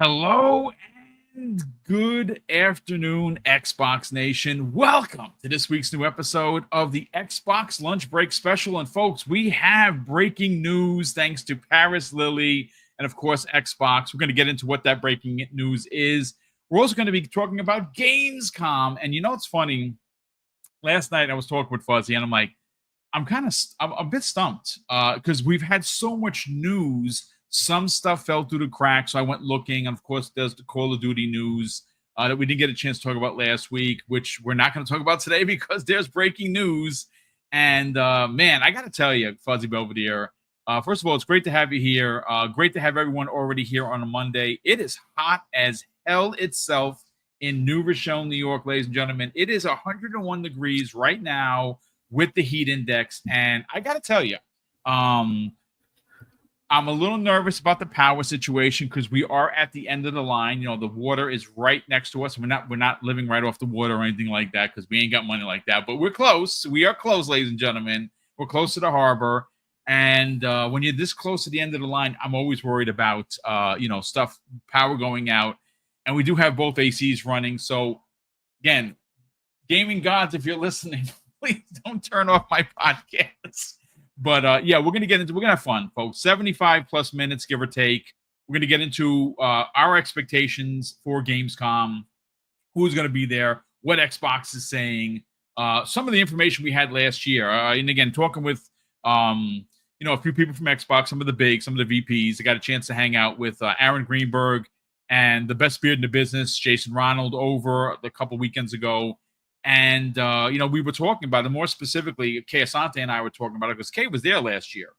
Hello and good afternoon, Xbox Nation. Welcome to this week's new episode of the Xbox Lunch Break Special. And folks, we have breaking news thanks to Paris Lily and, of course, Xbox. We're going to get into what that breaking news is. We're also going to be talking about Gamescom. And you know, it's funny. Last night I was talking with Fuzzy and I'm like, I'm a bit stumped because we've had so much news. Some stuff fell through the cracks, so I went looking. And of course, there's the Call of Duty news that we didn't get a chance to talk about last week, which we're not going to talk about today because there's breaking news. And man, I got to tell you, Fuzzy Belvedere, first of all, it's great to have you here. Great to have everyone already here on a Monday. It is hot as hell itself in New Rochelle, New York, ladies and gentlemen. It is 101 degrees right now with the heat index. And I got to tell you, I'm a little nervous about the power situation because we are at the end of the line. You know, the water is right next to us. We're not living right off the water or anything like that because we ain't got money like that. But we're close. We are close, ladies and gentlemen. We're close to the harbor. And when you're this close to the end of the line, I'm always worried about, power going out. And we do have both ACs running. So, again, gaming gods, if you're listening, please don't turn off my podcast. But yeah, we're going to have fun, folks. 75 plus minutes, give or take. We're going to get into our expectations for Gamescom, who's going to be there, what Xbox is saying, some of the information we had last year. And again, talking with, a few people from Xbox, some of the VPs. I got a chance to hang out with Aaron Greenberg and the best beard in the business, Jason Ronald, over a couple weekends ago. And, we were talking about it more specifically. Kay Asante and I were talking about it because Kay was there last year.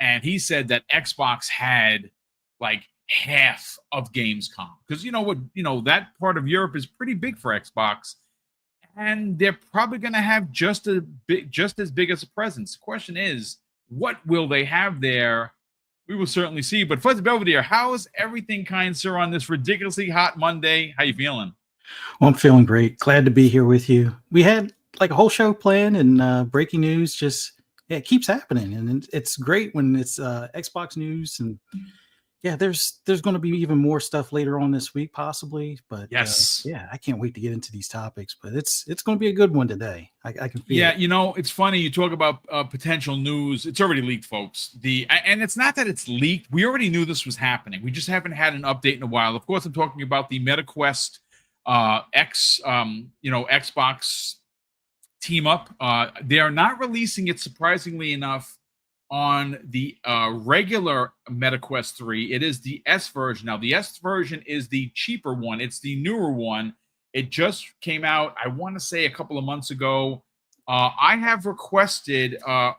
And he said that Xbox had like half of Gamescom because, that part of Europe is pretty big for Xbox. And they're probably going to have just as big as a presence. The question is, what will they have there? We will certainly see. But Fuzzy Belvedere, how is everything, kind sir, on this ridiculously hot Monday? How you feeling? Well, I'm feeling great. Glad to be here with you. We had like a whole show planned, and breaking news it keeps happening, and it's great when it's Xbox news. And yeah, there's going to be even more stuff later on this week, possibly. But yes, I can't wait to get into these topics. But it's going to be a good one today. I can feel it. Yeah, it's funny you talk about potential news. It's already leaked, folks. And it's not that it's leaked. We already knew this was happening. We just haven't had an update in a while. Of course, I'm talking about the MetaQuest Xbox team up. They are not releasing it, surprisingly enough, on the regular MetaQuest 3. It is the S version. Now, the S version is the cheaper one. It's the newer one. It just came out, I want to say, a couple of months ago. I have requested a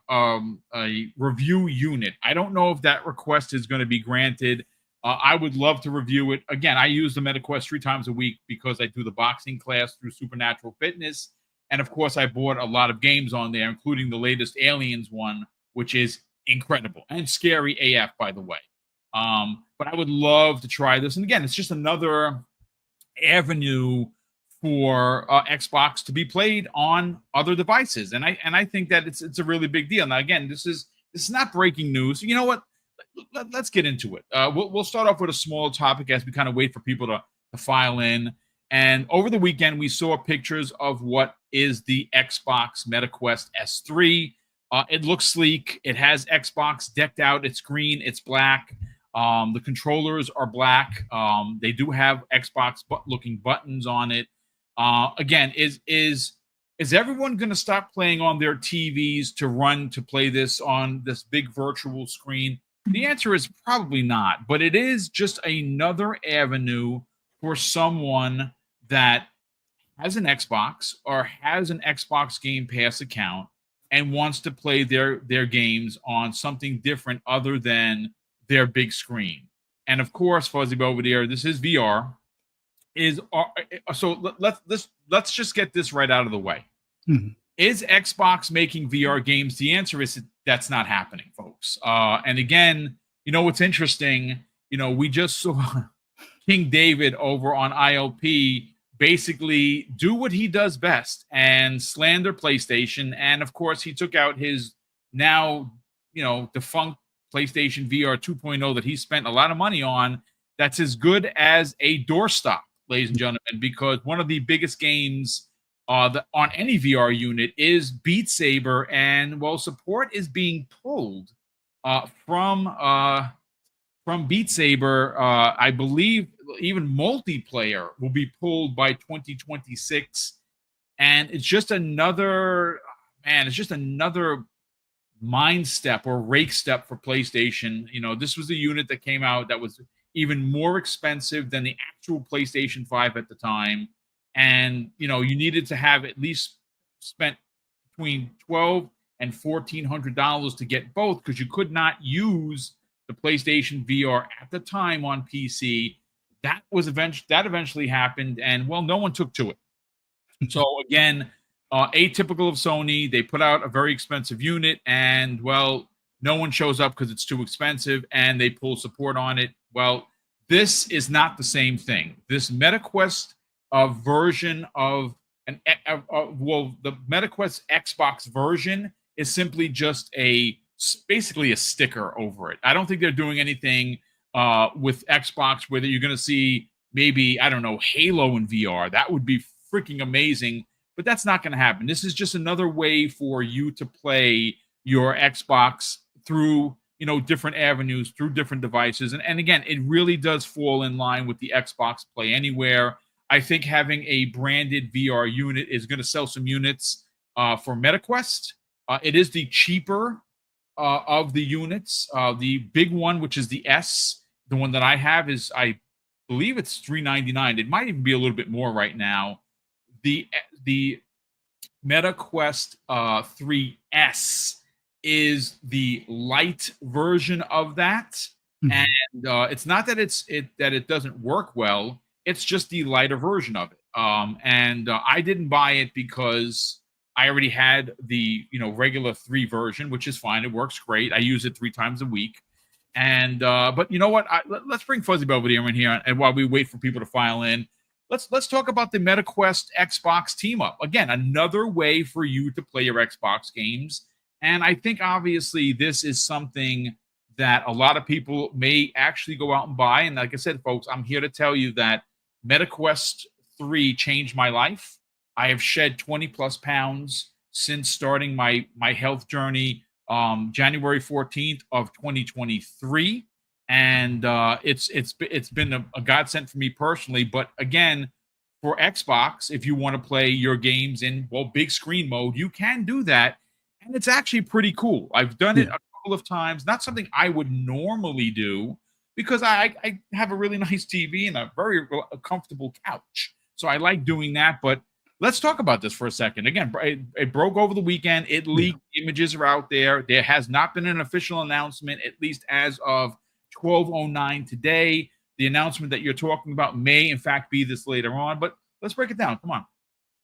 review unit. I don't know if that request is going to be granted. I would love to review it. Again, I use the MetaQuest 3 times a week because I do the boxing class through Supernatural Fitness. And, of course, I bought a lot of games on there, including the latest Aliens one, which is incredible and scary AF, by the way. But I would love to try this. And, again, it's just another avenue for Xbox to be played on other devices. And I think that it's a really big deal. Now, again, this is not breaking news. You know what? Let's get into it. We'll start off with a small topic as we kind of wait for people to file in. And over the weekend, we saw pictures of what is the Xbox MetaQuest S3. It looks sleek. It has Xbox decked out. It's green. It's black. The controllers are black. They do have Xbox-looking buttons on it. Again, is everyone going to stop playing on their TVs to play this on this big virtual screen? The answer is probably not, but it is just another avenue for someone that has an Xbox or has an Xbox Game Pass account and wants to play their games on something different other than their big screen. And of course, Fuzzy Belvedere, this is VR. So let's just get this right out of the way. Mm-hmm. Is Xbox making VR games? The answer is that's not happening, folks. And again, what's interesting, we just saw King David over on ILP basically do what he does best and slander PlayStation. And of course, he took out his now, defunct PlayStation VR 2.0 that he spent a lot of money on that's as good as a doorstop, ladies and gentlemen, because one of the biggest games on any VR unit is Beat Saber, and well, support is being pulled uh, from uh, from Beat Saber. I believe even multiplayer will be pulled by 2026, and it's just another man. It's just another mind step or rake step for PlayStation. You know, this was a unit that came out that was even more expensive than the actual PlayStation 5 at the time. And, you know, you needed to have at least spent between 12 and $1,400 to get both because you could not use the PlayStation VR at the time on PC. That eventually happened, and well, no one took to it. So again, atypical of Sony, they put out a very expensive unit, and well, no one shows up because it's too expensive, and they pull support on it. Well, this is not the same thing. This MetaQuest version of well, the MetaQuest Xbox version is simply just basically a sticker over it. I don't think they're doing anything with Xbox where you're going to see maybe, I don't know, Halo in VR. That would be freaking amazing, but that's not going to happen. This is just another way for you to play your Xbox through, you know, different avenues, through different devices. And again, it really does fall in line with the Xbox Play Anywhere. I think having a branded VR unit is going to sell some units for MetaQuest. It is the cheaper of the units. The big one, which is the S, the one that I have, is, I believe it's $399. It might even be a little bit more right now. The MetaQuest 3S is the light version of that, and it's not that it doesn't work well. It's just the lighter version of it. I didn't buy it because I already had the regular 3 version, which is fine. It works great. I use it 3 times a week. And but you know what? Let's bring Fuzzy Belvedere in here, and while we wait for people to file in, let's talk about the MetaQuest Xbox team up. Again, another way for you to play your Xbox games. And I think obviously this is something that a lot of people may actually go out and buy. And like I said, folks, I'm here to tell you that MetaQuest 3 changed my life. I have shed 20 plus pounds since starting my health journey January 14th of 2023. And it's been a godsend for me personally. But again, for Xbox, if you want to play your games in big screen mode, you can do that, and it's actually pretty cool. I've done it a couple of times. Not something I would normally do because I have a really nice TV and a very comfortable couch, so I like doing that. But let's talk about this for a second. Again, it broke over the weekend. It leaked. Images are out there. There has not been an official announcement, at least as of 12:09 today. The announcement that you're talking about may, in fact, be this later on. But let's break it down. Come on.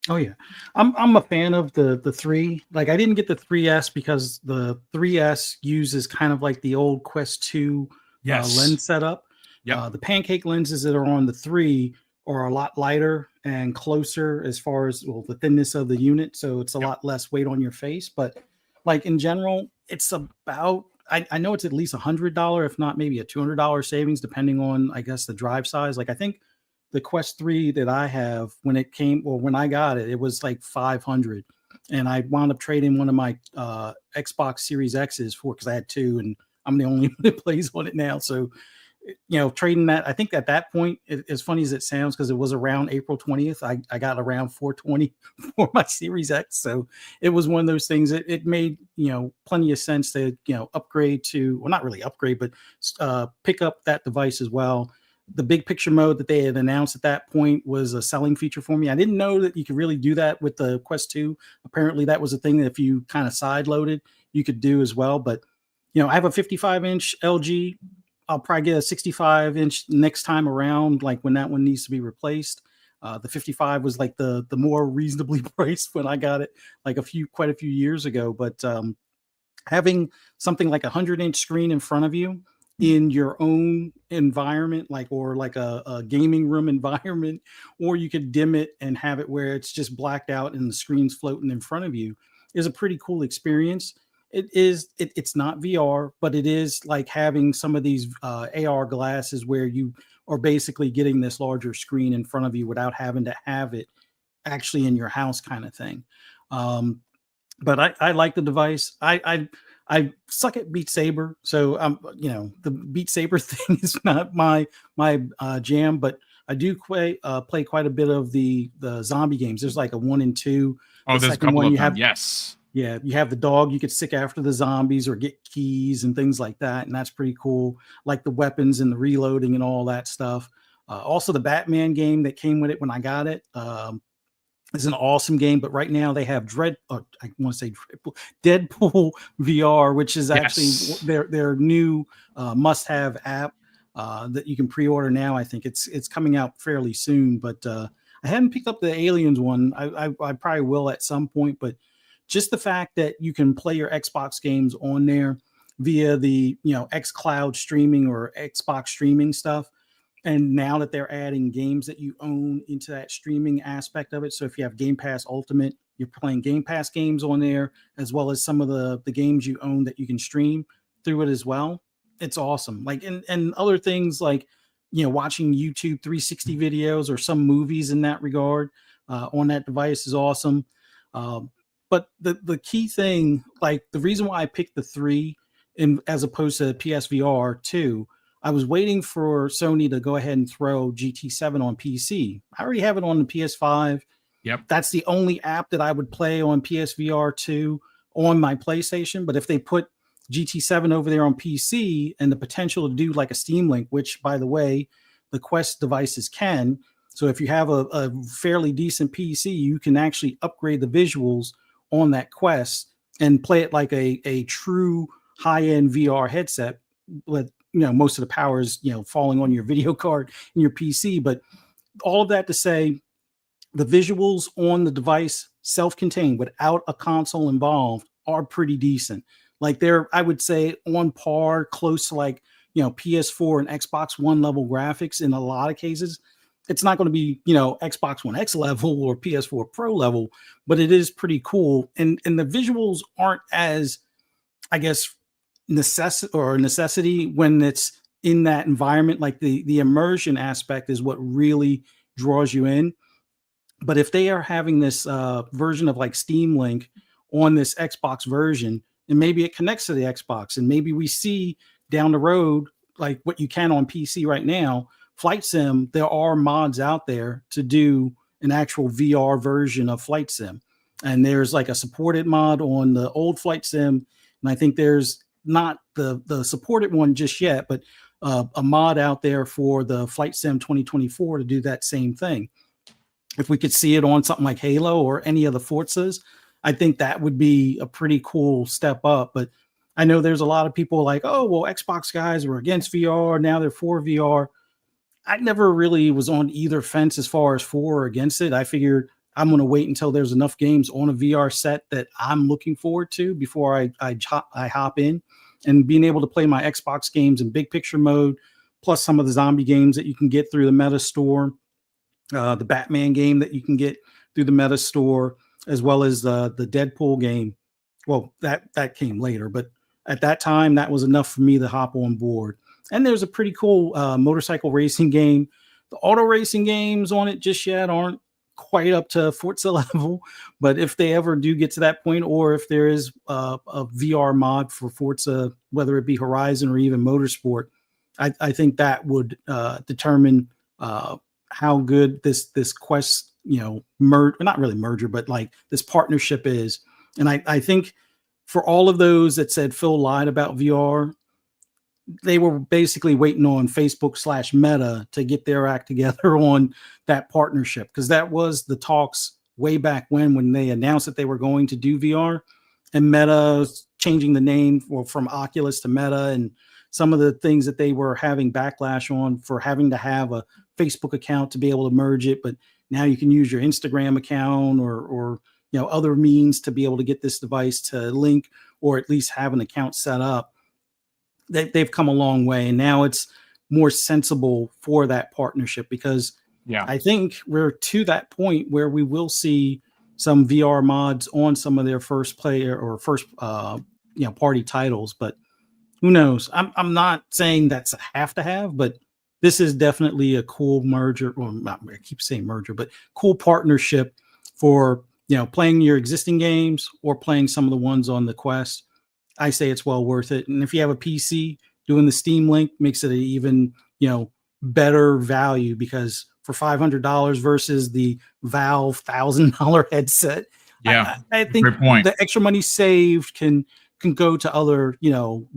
Oh yeah, I'm a fan of the 3. Like, I didn't get the 3S because the 3S uses kind of like the old Quest 2 lens setup. The pancake lenses that are on the 3 are a lot lighter and closer as far as the thinness of the unit, so it's a lot less weight on your face. But like in general, it's about, I know it's at least $100, if not maybe a $200 savings, depending on, I guess, the drive size. Like, I think the Quest 3 that I have, when I got it, it was like $500, and I wound up trading one of my Xbox Series X's because I had 2, and I'm the only one that plays on it now. So, trading that, I think at that point, as funny as it sounds, because it was around April 20th, I got around $420 for my Series X. So it was one of those things that it made, plenty of sense to, upgrade to, well, not really upgrade, but pick up that device as well. The big picture mode that they had announced at that point was a selling feature for me. I didn't know that you could really do that with the Quest 2. Apparently that was a thing that if you kind of side loaded, you could do as well. But, I have a 55-inch LG. I'll probably get a 65-inch next time around, like when that one needs to be replaced. The 55 was like the more reasonably priced when I got it, like quite a few years ago. But having something like a 100-inch screen in front of you in your own environment, or a gaming room environment, or you could dim it and have it where it's just blacked out and the screen's floating in front of you, is a pretty cool experience. it's not VR, but it is like having some of these AR glasses where you are basically getting this larger screen in front of you without having to have it actually in your house, kind of thing. But I like the device. I suck at Beat Saber, so the Beat Saber thing is not my jam. But I do play quite a bit of the zombie games. There's like a 1 and 2. Oh, The there's a second couple one of you them. have, Yes. yeah, you have the dog. You could stick after the zombies or get keys and things like that, and that's pretty cool. Like the weapons and the reloading and all that stuff. Also, the Batman game that came with it when I got it. It's an awesome game, but right now they have I want to say Deadpool VR, which is actually Yes. their new must-have app that you can pre-order now. I think it's coming out fairly soon, but I hadn't picked up the Aliens one. I probably will at some point, but just the fact that you can play your Xbox games on there via the xCloud streaming or Xbox streaming stuff. And now that they're adding games that you own into that streaming aspect of it. So if you have Game Pass Ultimate, you're playing Game Pass games on there, as well as some of the games you own that you can stream through it as well. It's awesome. Like, and other things like, watching YouTube 360 videos or some movies in that regard on that device is awesome. But the key thing, like the reason why I picked the 3 as opposed to PSVR 2, I was waiting for Sony to go ahead and throw GT7 on PC. I already have it on the PS5. Yep. That's the only app that I would play on PSVR 2 on my PlayStation. But if they put GT7 over there on PC and the potential to do like a Steam Link, which, by the way, the Quest devices can. So if you have a fairly decent PC, you can actually upgrade the visuals on that Quest and play it like a true high-end VR headset with most of the power is falling on your video card and your PC. But all of that to say, the visuals on the device, self-contained without a console involved, are pretty decent. Like they're, I would say, on par, close to like PS4 and Xbox One level graphics in a lot of cases. It's not going to be Xbox One X level or PS4 Pro level, but it is pretty cool. And the visuals aren't as, I guess, necessity when it's in that environment. Like the immersion aspect is what really draws you in. But if they are having this version of like Steam Link on this Xbox version, and maybe it connects to the Xbox, and maybe we see down the road like what you can on PC right now, Flight Sim, there are mods out there to do an actual VR version of Flight Sim. And there's like a supported mod on the old Flight Sim, and I think there's not the supported one just yet, but a mod out there for the Flight Sim 2024 to do that same thing. If we could see it on something like Halo or any of the Forzas, I think that would be a pretty cool step up. But I know there's a lot of people like, oh, well, Xbox guys were against VR. Now they're for VR. I never really was on either fence as far as for or against it. I figured I'm going to wait until there's enough games on a VR set that I'm looking forward to before I hop in. And being able to play my Xbox games in big picture mode, plus some of the zombie games that you can get through the Meta Store, the Batman game that you can get through the Meta Store, as well as the Deadpool game. Well, that came later, but at that time, that was enough for me to hop on board. And there's a pretty cool motorcycle racing game. The auto racing games on it just yet aren't quite up to Forza level, but if they ever do get to that point, or if there is a VR mod for Forza, whether it be Horizon or even Motorsport, I think that would determine how good this Quest, not really merger, but like this partnership is. And I think for all of those that said Phil lied about VR, they were basically waiting on Facebook/Meta to get their act together on that partnership, because that was the talks way back when they announced that they were going to do VR, and Meta changing the name from Oculus to Meta, and some of the things that they were having backlash on for having to have a Facebook account to be able to merge it. But now you can use your Instagram account or other means to be able to get this device to link or at least have an account set up. They've come a long way, and now it's more sensible for that partnership, because I think we're to that point where we will see some VR mods on some of their first player or first party titles, but who knows? I'm not saying that's a have to have, but this is definitely a cool merger, or not, I keep saying merger, but cool partnership for playing your existing games or playing some of the ones on the Quest. I say it's well worth it. And if you have a PC, doing the Steam Link makes it an even better value, because for $500 versus the Valve $1,000 headset, Yeah, I think great point. the extra money saved can go to other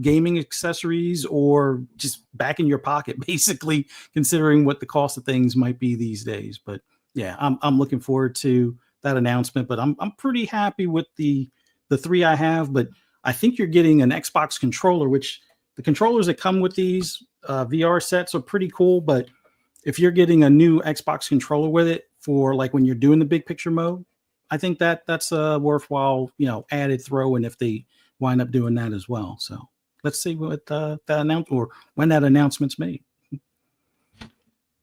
gaming accessories, or just back in your pocket, basically, considering what the cost of things might be these days. But yeah, I'm looking forward to that announcement. But I'm pretty happy with the three I have. But I think you're getting an Xbox controller, which the controllers that come with these VR sets are pretty cool. But if you're getting a new Xbox controller with it for like when you're doing the big picture mode, I think that's a worthwhile added throw in if they wind up doing that as well. So let's see what that or when that announcement's made.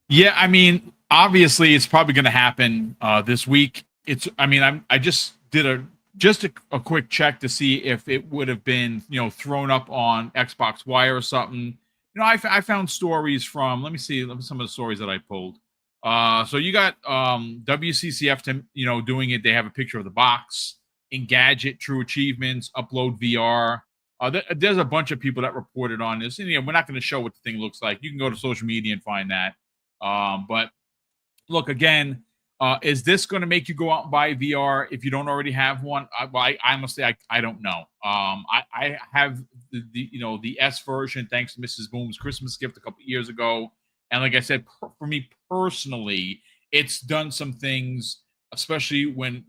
Yeah, I mean, obviously, it's probably going to happen this week. I just did a quick check to see if it would have been thrown up on Xbox Wire or something. I found stories from. Let me see some of the stories that I pulled. So you got WCCF doing it. They have a picture of the box. Engadget, True Achievements, Upload VR. There's a bunch of people that reported on this. And we're not going to show what the thing looks like. You can go to social media and find that. But look, again, is this going to make you go out and buy VR if you don't already have one? I honestly, I don't know. I have the S version thanks to Mrs. Boom's Christmas gift a couple years ago. And like I said, for me personally, it's done some things, especially when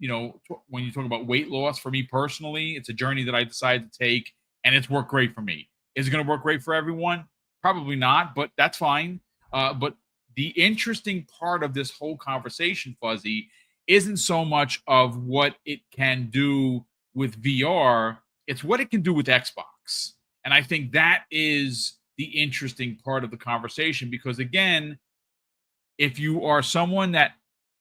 when you talk about weight loss. For me personally, it's a journey that I decided to take, and it's worked great for me. Is it going to work great for everyone? Probably not, but that's fine. But the interesting part of this whole conversation, Fuzzy, isn't so much of what it can do with VR, it's what it can do with Xbox. And I think that is the interesting part of the conversation, because again, if you are someone that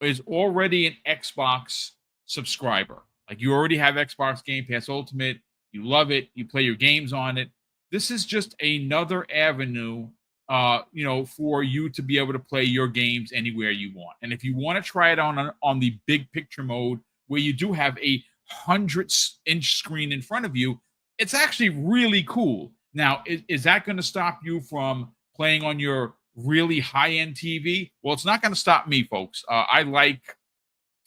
is already an Xbox subscriber, like you already have Xbox Game Pass Ultimate, you love it, you play your games on it, this is just another avenue for you to be able to play your games anywhere you want. And if you want to try it on the big picture mode, where you do have a 100-inch screen in front of you, it's actually really cool. Now, is that going to stop you from playing on your really high-end TV? Well, it's not going to stop me, folks. I like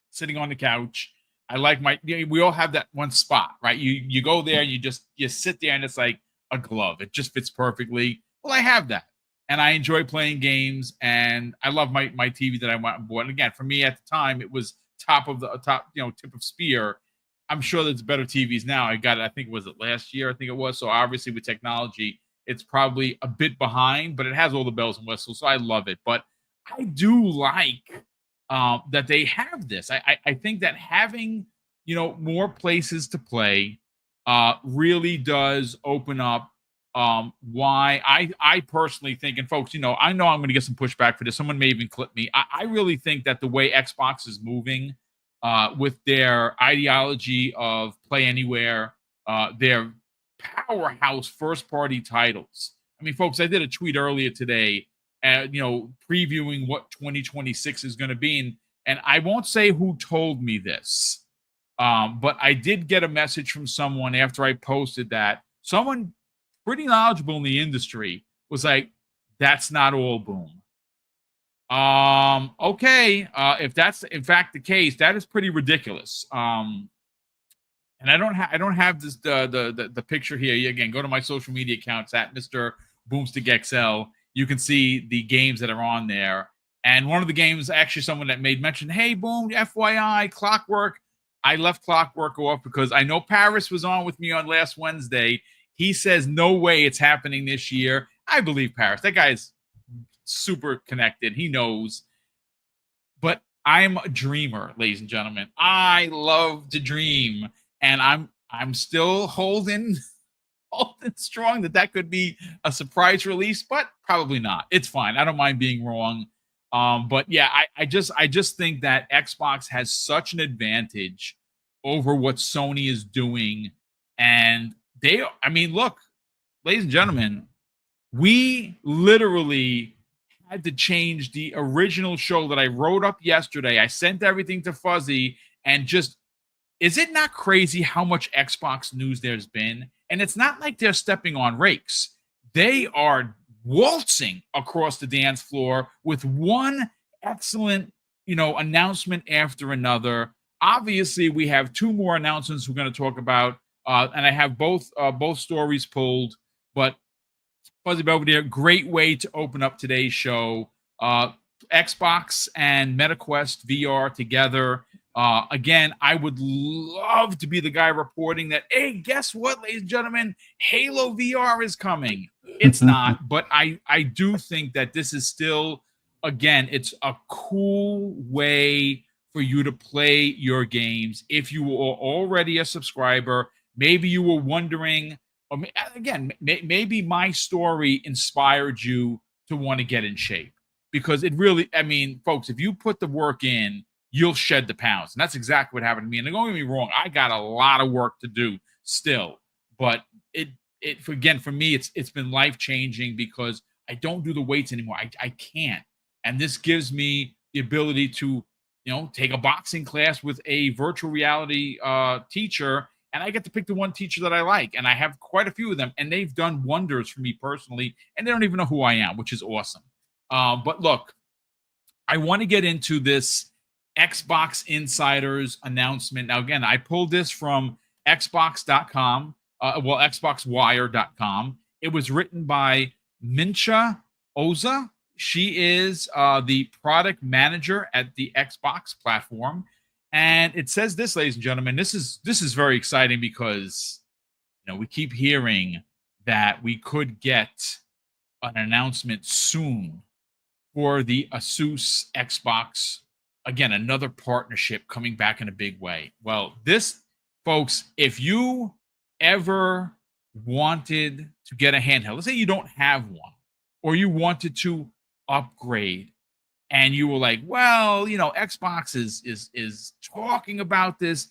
sitting on the couch. I like we all have that one spot, right? You go there and you sit there and it's like a glove. It just fits perfectly. Well, I have that. And I enjoy playing games, and I love my TV that I went and bought. And again, for me at the time, it was top tip of spear. I'm sure there's better TVs now. I got it, I think, was it last year? I think it was. So obviously with technology, it's probably a bit behind, but it has all the bells and whistles. So I love it. But I do like that they have this. I think that having, more places to play really does open up why I personally think, and folks, I know I'm going to get some pushback for this. Someone may even clip me. I really think that the way Xbox is moving with their ideology of play anywhere, their powerhouse first party titles. I mean, folks, I did a tweet earlier today, previewing what 2026 is going to be. And I won't say who told me this, but I did get a message from someone after I posted that. Someone pretty knowledgeable in the industry was like, that's not all, Boom. Okay. If that's in fact the case, that is pretty ridiculous. And I don't have this the picture here. Again, go to my social media accounts at Mr. BoomStick XL. You can see the games that are on there. And one of the games, actually, someone that made mention, hey, Boom, FYI, Clockwork. I left Clockwork off because I know Paris was on with me on last Wednesday. He says, no way it's happening this year. I believe Paris. That guy is super connected. He knows. But I'm a dreamer, ladies and gentlemen. I love to dream. And I'm still holding strong that could be a surprise release, but probably not. It's fine. I don't mind being wrong. But yeah, I just think that Xbox has such an advantage over what Sony is doing. And I mean, look, ladies and gentlemen, we literally had to change the original show that I wrote up yesterday. I sent everything to Fuzzy and just, is it not crazy how much Xbox news there's been? And it's not like they're stepping on rakes. They are waltzing across the dance floor with one excellent, announcement after another. Obviously, we have two more announcements we're going to talk about, and I have both stories pulled. But Fuzzy Belvedere, great way to open up today's show. Xbox and MetaQuest VR together. Again, I would love to be the guy reporting that, hey, guess what, ladies and gentlemen? Halo VR is coming. It's not, but I do think that this is still, again, it's a cool way for you to play your games. If you were already a subscriber, maybe you were wondering, again, maybe my story inspired you to want to get in shape, because it really, I mean, folks, if you put the work in, you'll shed the pounds. And that's exactly what happened to me. And don't get me wrong, I got a lot of work to do still, but for me, it's been life-changing because I don't do the weights anymore. I can't. And this gives me the ability to, take a boxing class with a virtual reality teacher, and I get to pick the one teacher that I like. And I have quite a few of them, and they've done wonders for me personally, and they don't even know who I am, which is awesome. But look, I want to get into this Xbox Insiders announcement. Now, again, I pulled this from Xbox.com, XboxWire.com. It was written by Mincha Oza. She is the product manager at the Xbox platform. And it says this, ladies and gentlemen, this is very exciting because, we keep hearing that we could get an announcement soon for the Asus Xbox. Again, another partnership coming back in a big way. Well, this, folks, if you ever wanted to get a handheld, let's say you don't have one, or you wanted to upgrade, and you were like, well, Xbox is talking about this,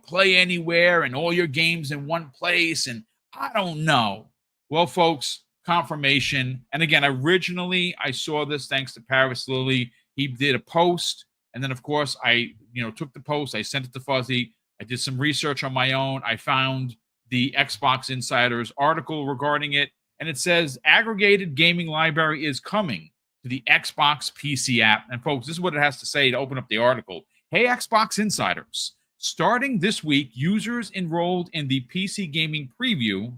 play anywhere and all your games in one place, and I don't know. Well, folks, confirmation. And again, originally I saw this thanks to Paris Lilly. He did a post, and then of course I took the post, I sent it to Fuzzy, I did some research on my own, I found the Xbox Insiders article regarding it, and it says aggregated gaming library is coming to the Xbox PC app. And folks, this is what it has to say to open up the article. Hey, Xbox Insiders, starting this week, users enrolled in the PC gaming preview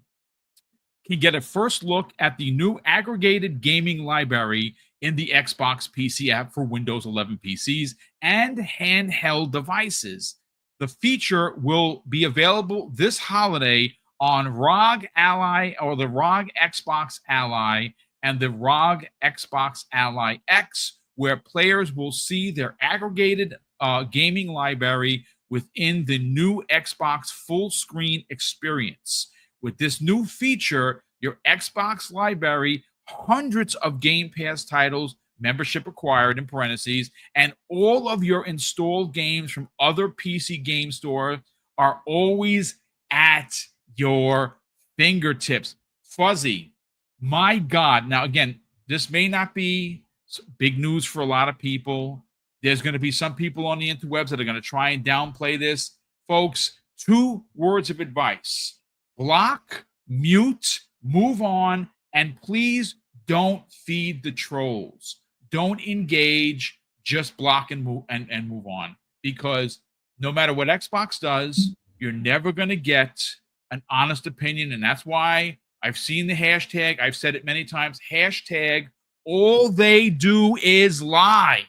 can get a first look at the new aggregated gaming library in the Xbox PC app for Windows 11 PCs and handheld devices. The feature will be available this holiday on ROG Ally, or the ROG Xbox Ally, and the ROG Xbox Ally X, where players will see their aggregated gaming library within the new Xbox full screen experience. With this new feature, your Xbox library, hundreds of Game Pass titles, membership required in parentheses, and all of your installed games from other PC game stores are always at your fingertips. Fuzzy, my God. Now, again, this may not be big news for a lot of people. There's going to be some people on the interwebs that are going to try and downplay this. Folks, 2 words of advice: block, mute, move on, and please don't feed the trolls. Don't engage, just block and move on. Because no matter what Xbox does, you're never going to get an honest opinion. And that's why I've seen the hashtag. I've said it many times. Hashtag, all they do is lie.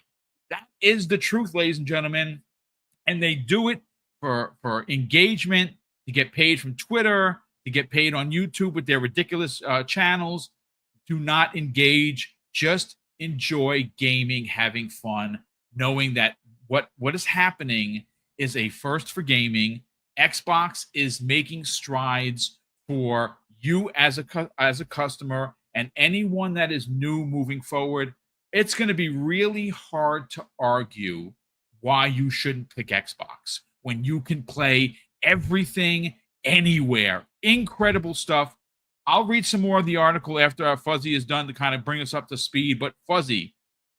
That is the truth, ladies and gentlemen. And they do it for engagement, to get paid from Twitter, to get paid on YouTube with their ridiculous channels. Do not engage. Just enjoy gaming, having fun, knowing that what is happening is a first for gaming. Xbox is making strides for you as a customer, and anyone that is new moving forward. It's going to be really hard to argue why you shouldn't pick Xbox when you can play everything anywhere Incredible stuff. I'll read some more of the article after Fuzzy is done to kind of bring us up to speed. But Fuzzy,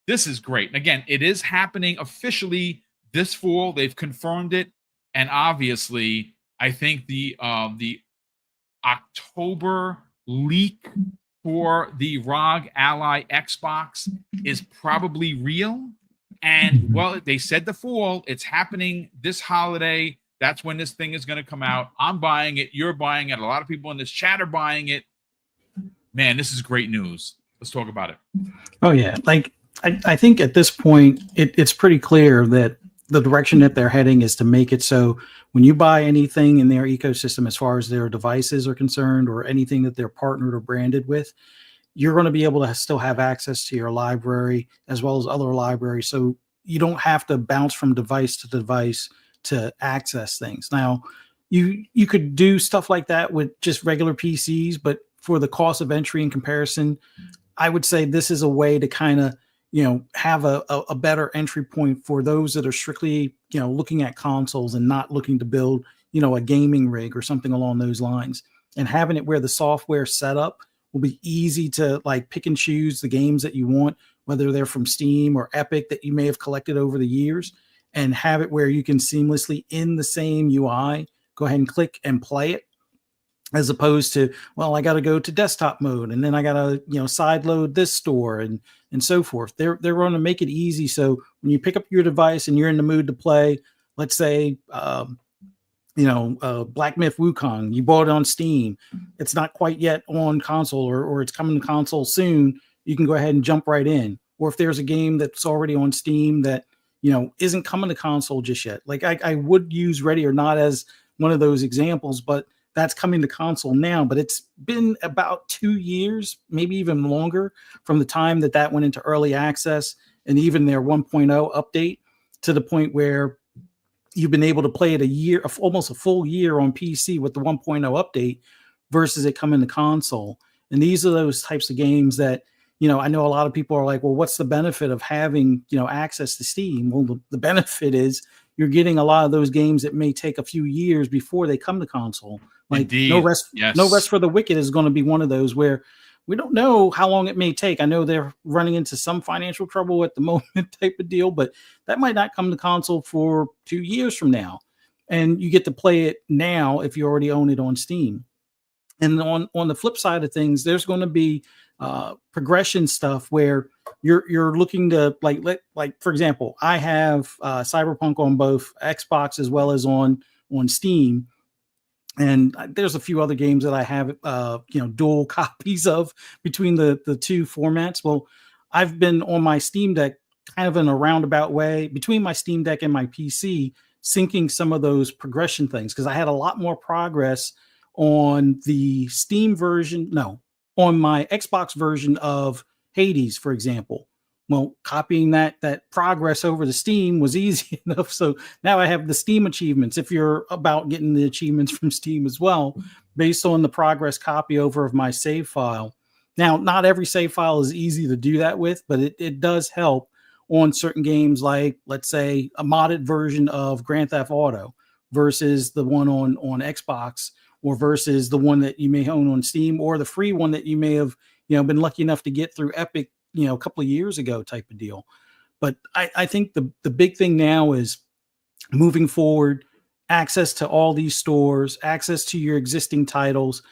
this is great. And again, it is happening officially this fall. They've confirmed it. And obviously, I think the October leak for the ROG Ally Xbox is probably real. And well, they said the fall, it's happening this holiday. That's when this thing is going to come out. I'm buying it. You're buying it. A lot of people in this chat are buying it. Man, this is great news. Let's talk about it. Oh, yeah. Like, I think at this point, it's pretty clear that the direction that they're heading is to make it so when you buy anything in their ecosystem, as far as their devices are concerned, or anything that they're partnered or branded with, you're going to be able to still have access to your library as well as other libraries. So you don't have to bounce from device to device to access things. Now, you could do stuff like that with just regular PCs, but for the cost of entry in comparison, I would say this is a way to kind of, have a better entry point for those that are strictly, looking at consoles and not looking to build, a gaming rig or something along those lines. And having it where the software setup will be easy to like pick and choose the games that you want, whether they're from Steam or Epic that you may have collected over the years, and have it where you can seamlessly in the same UI, go ahead and click and play it, as opposed to, well, I got to go to desktop mode and then I got to, side load this store and so forth. They're going to make it easy. So when you pick up your device and you're in the mood to play, let's say, Black Myth Wukong, you bought it on Steam. It's not quite yet on console or it's coming to console soon. You can go ahead and jump right in. Or if there's a game that's already on Steam that, isn't coming to console just yet. Like I would use Ready or Not as one of those examples, but that's coming to console now. But it's been about 2 years, maybe even longer, from the time that went into early access and even their 1.0 update to the point where you've been able to play it almost a full year on PC with the 1.0 update versus it coming to console. And these are those types of games that, I know a lot of people are like, well, what's the benefit of having, access to Steam? Well, the benefit is you're getting a lot of those games that may take a few years before they come to console. Like Indeed. No Rest for the Wicked is going to be one of those where we don't know how long it may take. I know they're running into some financial trouble at the moment type of deal, but that might not come to console for 2 years from now. And you get to play it now if you already own it on Steam. And on the flip side of things, there's going to be progression stuff where you're looking to like for example, I have Cyberpunk on both Xbox as well as on Steam. And there's a few other games that I have, dual copies of between the two formats. Well, I've been on my Steam Deck kind of in a roundabout way between my Steam Deck and my PC, syncing some of those progression things because I had a lot more progress on the Steam version. No, on my Xbox version of Hades, for example. Well, copying that progress over to Steam was easy enough. So now I have the Steam achievements. If you're about getting the achievements from Steam as well, based on the progress copy over of my save file. Now, not every save file is easy to do that with, but it does help on certain games like, let's say, a modded version of Grand Theft Auto versus the one on Xbox, or versus the one that you may own on Steam, or the free one that you may have been lucky enough to get through Epic a couple of years ago type of deal. But I think the big thing now is moving forward, access to all these stores, access to your existing titles.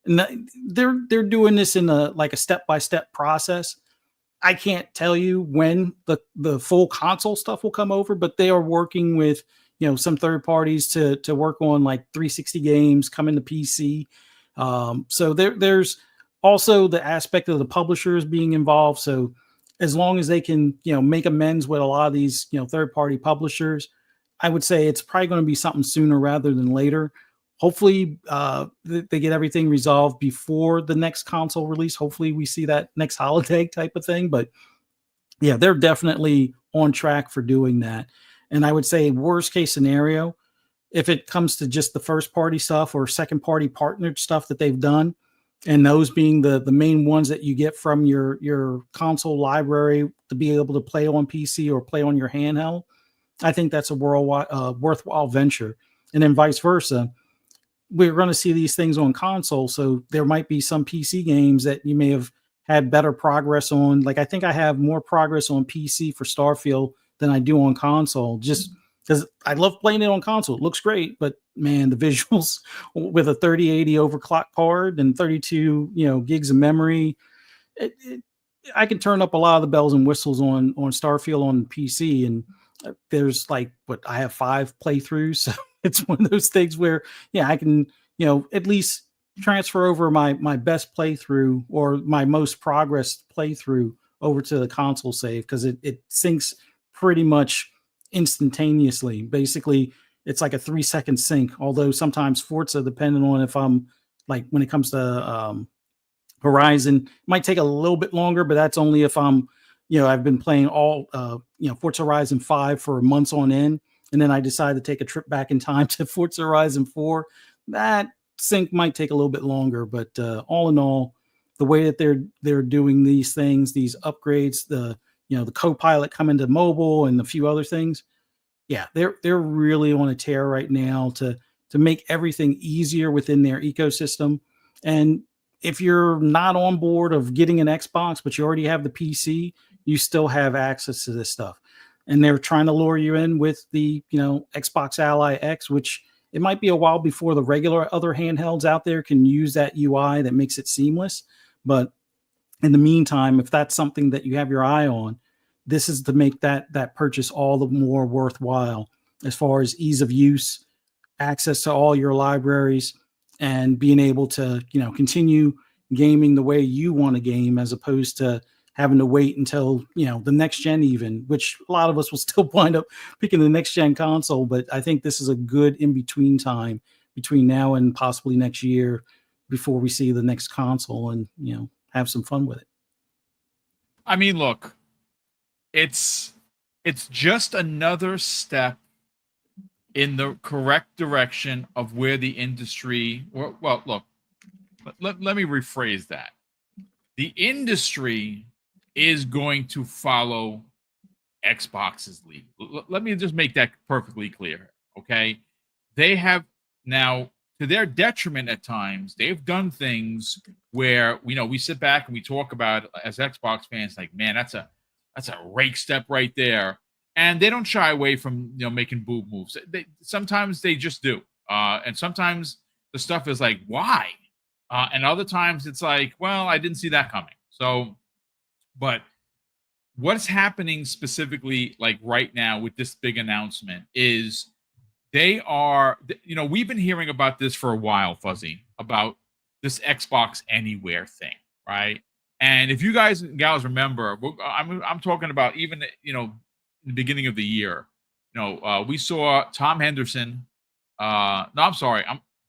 And they're doing this in a step-by-step process. I can't tell you when the full console stuff will come over, but they are working with some third parties to work on like 360 games coming to PC. So there's also the aspect of the publishers being involved. So as long as they can, make amends with a lot of these, third-party publishers, I would say it's probably going to be something sooner rather than later. Hopefully they get everything resolved before the next console release. Hopefully we see that next holiday type of thing. But yeah, they're definitely on track for doing that. And I would say worst case scenario, if it comes to just the first party stuff or second party partnered stuff that they've done, and those being the main ones that you get from your console library to be able to play on PC or play on your handheld, I think that's a worthwhile venture. And then vice versa, we're going to see these things on console. So there might be some PC games that you may have had better progress on. Like I think I have more progress on PC for Starfield than I do on console, just because I love playing it on console. It looks great, but man, the visuals with a 3080 overclock card and 32 gigs of memory, I can turn up a lot of the bells and whistles on Starfield on PC, and there's like I have 5 playthroughs, so it's one of those things where I can at least transfer over my best playthrough or my most progress playthrough over to the console save, because it syncs pretty much instantaneously. Basically, it's like a 3-second sync. Although sometimes Forza, depending on if I'm like when it comes to Horizon, might take a little bit longer, but that's only if I'm, I've been playing all, Forza Horizon 5 for months on end, and then I decide to take a trip back in time to Forza Horizon 4. That sync might take a little bit longer, but all in all, the way that they're doing these things, these upgrades, the co-pilot coming to mobile and a few other things, they're really on a tear right now to make everything easier within their ecosystem. And if you're not on board of getting an Xbox, but you already have the PC, you still have access to this stuff. And they're trying to lure you in with the, Xbox Ally X, which it might be a while before the regular other handhelds out there can use that UI that makes it seamless. But in the meantime, if that's something that you have your eye on, this is to make that purchase all the more worthwhile as far as ease of use, access to all your libraries, and being able to, continue gaming the way you want to game, as opposed to having to wait until, the next gen even, which a lot of us will still wind up picking the next gen console. But I think this is a good in-between time between now and possibly next year before we see the next console and, have some fun with it. I mean, look, it's just another step in the correct direction of where the industry, well, look, let me rephrase that. The industry is going to follow Xbox's lead. Let me just make that perfectly clear, okay? They have now, to their detriment at times, they've done things where, we sit back and we talk about, as Xbox fans, like, man, that's a rake step right there. And they don't shy away from making boob moves. Sometimes they just do, and sometimes the stuff is like, why? And other times it's like, well, I didn't see that coming. So, but what's happening specifically, like right now with this big announcement, is they are, we've been hearing about this for a while, Fuzzy, about this Xbox Anywhere thing, right? And if you guys and gals remember, I'm talking about even in the beginning of the year, we saw Tom Henderson. No, I'm sorry.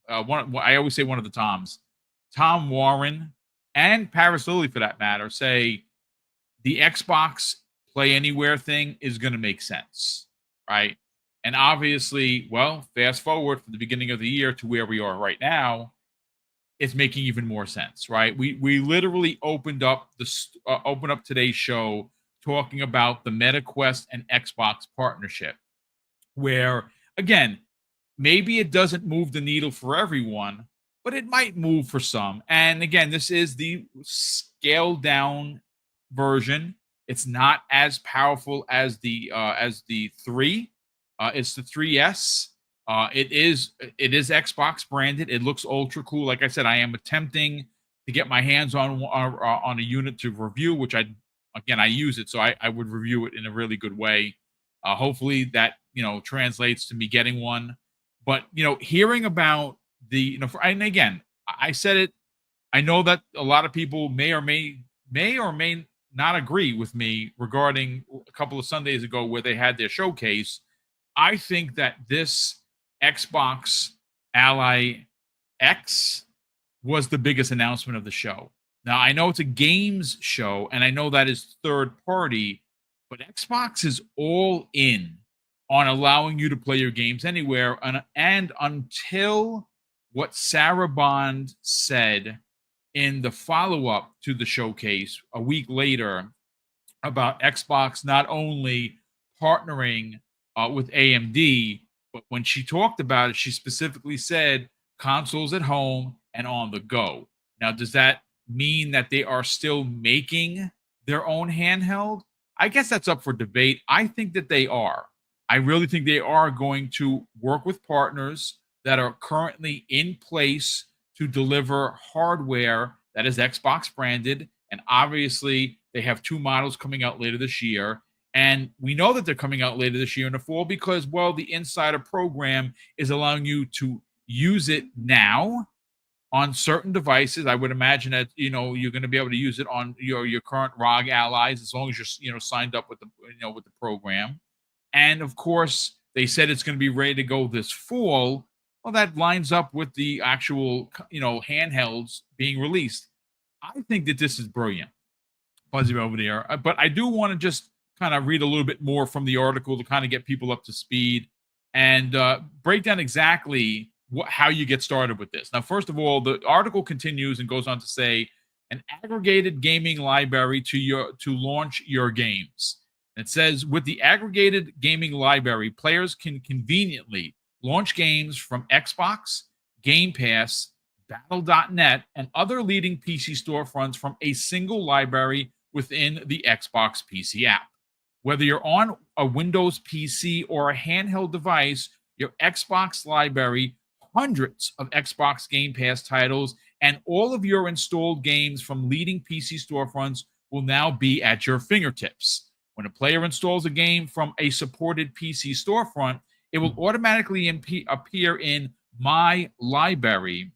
I always say one of the Toms. Tom Warren and Paris Lilly, for that matter, say the Xbox Play Anywhere thing is going to make sense, right? And obviously, well, fast forward from the beginning of the year to where we are right now, it's making even more sense, right? We literally opened up today's show talking about the MetaQuest and Xbox partnership, where, again, maybe it doesn't move the needle for everyone, but it might move for some. And again, this is the scaled down version. It's not as powerful as the 3. It's the 3S. It is Xbox branded. It looks ultra cool. Like I said, I am attempting to get my hands on a unit to review, which I use it, so I would review it in a really good way. Hopefully that translates to me getting one. But hearing about the and again, I said it. I know that a lot of people may or may not agree with me regarding a couple of Sundays ago where they had their showcase. I think that this Xbox Ally X was the biggest announcement of the show. Now, I know it's a games show, and I know that is third party, but Xbox is all in on allowing you to play your games anywhere. And until what Sarah Bond said in the follow-up to the showcase a week later about Xbox not only partnering with AMD, but when she talked about it, she specifically said consoles at home, and on the go. Now, does that mean that they are still making their own handheld? I guess that's up for debate. I think that they are. I really think they are going to work with partners that are currently in place to deliver hardware that is Xbox branded. And obviously, they have two models coming out later this year. And we know that they're coming out later this year in the fall because, well, the Insider program is allowing you to use it now on certain devices. I would imagine that you're going to be able to use it on your current ROG allies as long as you're signed up with the with the program. And of course, they said it's going to be ready to go this fall. Well, that lines up with the actual handhelds being released. I think that this is brilliant, Fuzzy over there. But I do want to just kind of read a little bit more from the article to kind of get people up to speed and break down exactly how you get started with this. Now, first of all, the article continues and goes on to say an aggregated gaming library to launch your games. It says with the aggregated gaming library, players can conveniently launch games from Xbox, Game Pass, Battle.net, and other leading PC storefronts from a single library within the Xbox PC app. Whether you're on a Windows PC or a handheld device, your Xbox library, hundreds of Xbox Game Pass titles, and all of your installed games from leading PC storefronts will now be at your fingertips. When a player installs a game from a supported PC storefront, it will automatically appear in My Library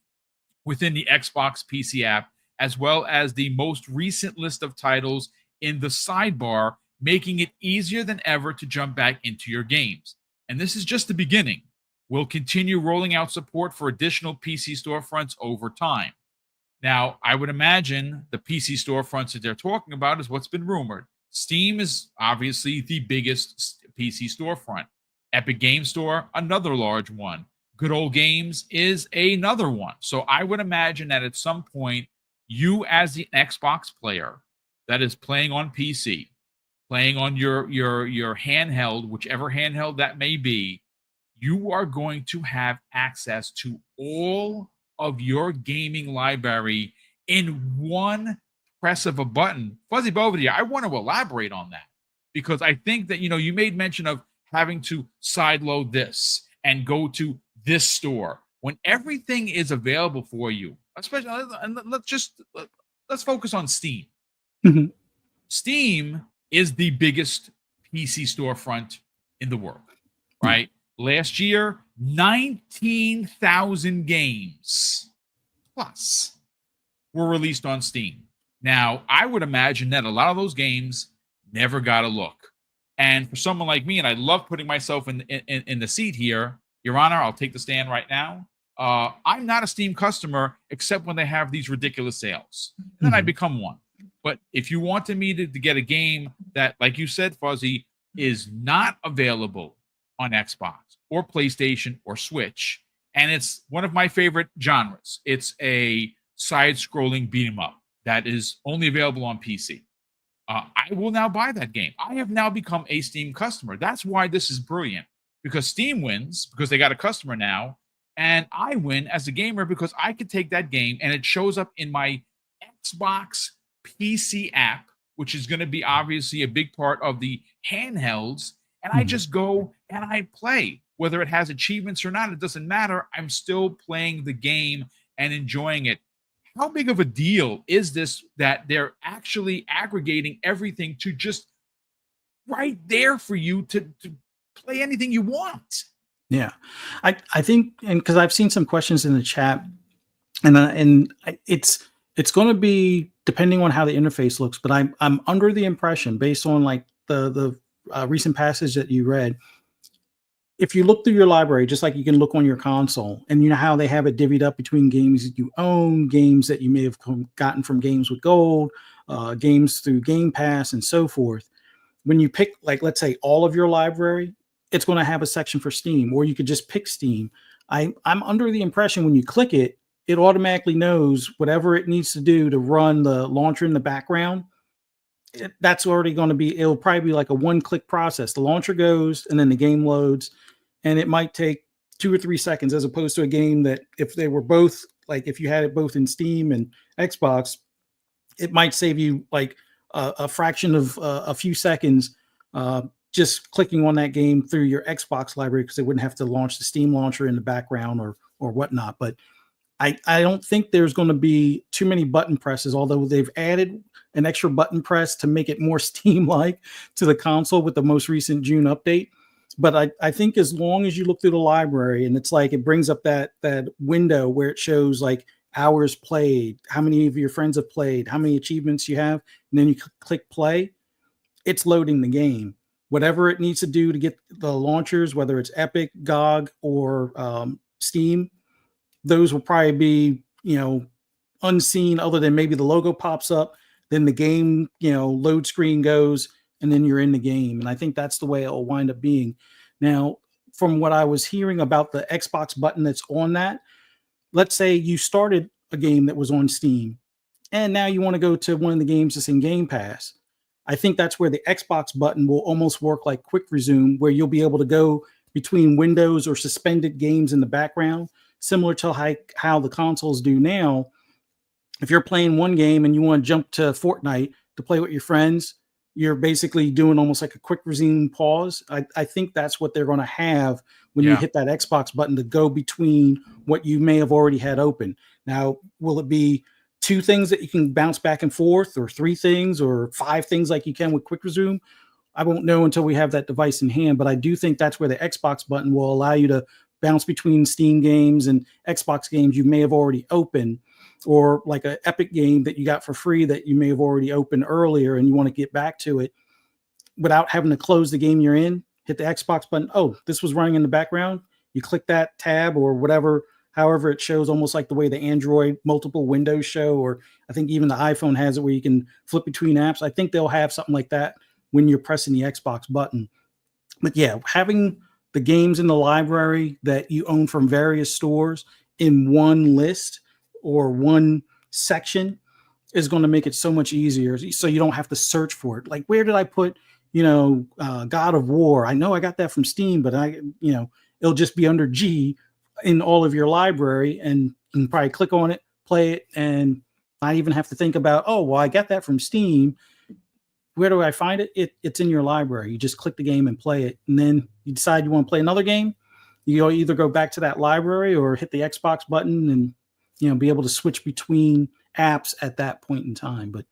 within the Xbox PC app, as well as the most recent list of titles in the sidebar, making it easier than ever to jump back into your games. And this is just the beginning. We'll continue rolling out support for additional PC storefronts over time. Now, I would imagine the PC storefronts that they're talking about is what's been rumored. Steam is obviously the biggest PC storefront. Epic Game Store, another large one. Good Old Games is another one. So I would imagine that at some point, you as the Xbox player that is playing on PC, playing on your handheld, whichever handheld that may be, you are going to have access to all of your gaming library in one press of a button. Fuzzy Bovedy, I want to elaborate on that because I think that, you made mention of having to sideload this and go to this store when everything is available for you, especially, and let's focus on Steam. Mm-hmm. Steam is the biggest PC storefront in the world, right? Mm-hmm. Last year, 19,000 games plus were released on Steam. Now, I would imagine that a lot of those games never got a look. And for someone like me, and I love putting myself in the seat here, Your Honor, I'll take the stand right now. I'm not a Steam customer except when they have these ridiculous sales. And then I become one. But if you wanted me to get a game that, like you said, Fuzzy, is not available on Xbox or PlayStation or Switch, and it's one of my favorite genres. It's a side-scrolling beat-em-up that is only available on PC. I will now buy that game. I have now become a Steam customer. That's why this is brilliant, because Steam wins because they got a customer now, and I win as a gamer because I could take that game and it shows up in my Xbox PC app, which is going to be obviously a big part of the handhelds, and I just go and I play. Whether it has achievements or not, it doesn't matter. I'm still playing the game and enjoying it. How big of a deal is this that they're actually aggregating everything to just right there for you to play anything you want? Yeah, I think, and because I've seen some questions in the chat, and it's going to be depending on how the interface looks, but I'm under the impression, based on like the recent passage that you read, if you look through your library, just like you can look on your console, and you know how they have it divvied up between games that you own, games that you may have gotten from Games with Gold, games through Game Pass, and so forth. When you pick, like, let's say all of your library, it's going to have a section for Steam, or you could just pick Steam. I'm under the impression when you click it, it automatically knows whatever it needs to do to run the launcher in the background. That's already going to be, it'll probably be like a one-click process. The launcher goes, and then the game loads, and it might take 2 or 3 seconds, as opposed to a game that if they were both, like if you had it both in Steam and Xbox, it might save you like a fraction of a few seconds just clicking on that game through your Xbox library, because they wouldn't have to launch the Steam launcher in the background or whatnot. But I don't think there's going to be too many button presses, although they've added an extra button press to make it more Steam-like to the console with the most recent June update. But I think as long as you look through the library, and it's like it brings up that window where it shows like hours played, how many of your friends have played, how many achievements you have, and then you click play, it's loading the game. Whatever it needs to do to get the launchers, whether it's Epic, GOG, or Steam, those will probably be, unseen, other than maybe the logo pops up, then the game, load screen goes, and then you're in the game. And I think that's the way it'll wind up being. Now, from what I was hearing about the Xbox button that's on that, let's say you started a game that was on Steam, and now you want to go to one of the games that's in Game Pass. I think that's where the Xbox button will almost work like quick resume, where you'll be able to go between windows or suspended games in the background, similar to how the consoles do now. If you're playing one game and you want to jump to Fortnite to play with your friends, you're basically doing almost like a quick resume pause. I think that's what they're going to have when you hit that Xbox button, to go between what you may have already had open. Now, will it be 2 things that you can bounce back and forth, or 3 things, or 5 things like you can with quick resume? I won't know until we have that device in hand, but I do think that's where the Xbox button will allow you to bounce between Steam games and Xbox games you may have already opened, or like an Epic game that you got for free that you may have already opened earlier and you want to get back to it without having to close the game you're in. Hit the Xbox button. Oh, this was running in the background. You click that tab or whatever, however it shows, almost like the way the Android multiple windows show, or I think even the iPhone has it where you can flip between apps. I think they'll have something like that when you're pressing the Xbox button. But yeah, having the games in the library that you own from various stores in one list or one section is going to make it so much easier, so you don't have to search for it. Like, where did I put, God of War? I know I got that from Steam, but it'll just be under G in all of your library, and you can probably click on it, play it, and not even have to think about, oh, well, I got that from Steam. Where do I find it? It's in your library. You just click the game and play it. And then you decide you want to play another game. You either go back to that library or hit the Xbox button and, be able to switch between apps at that point in time. But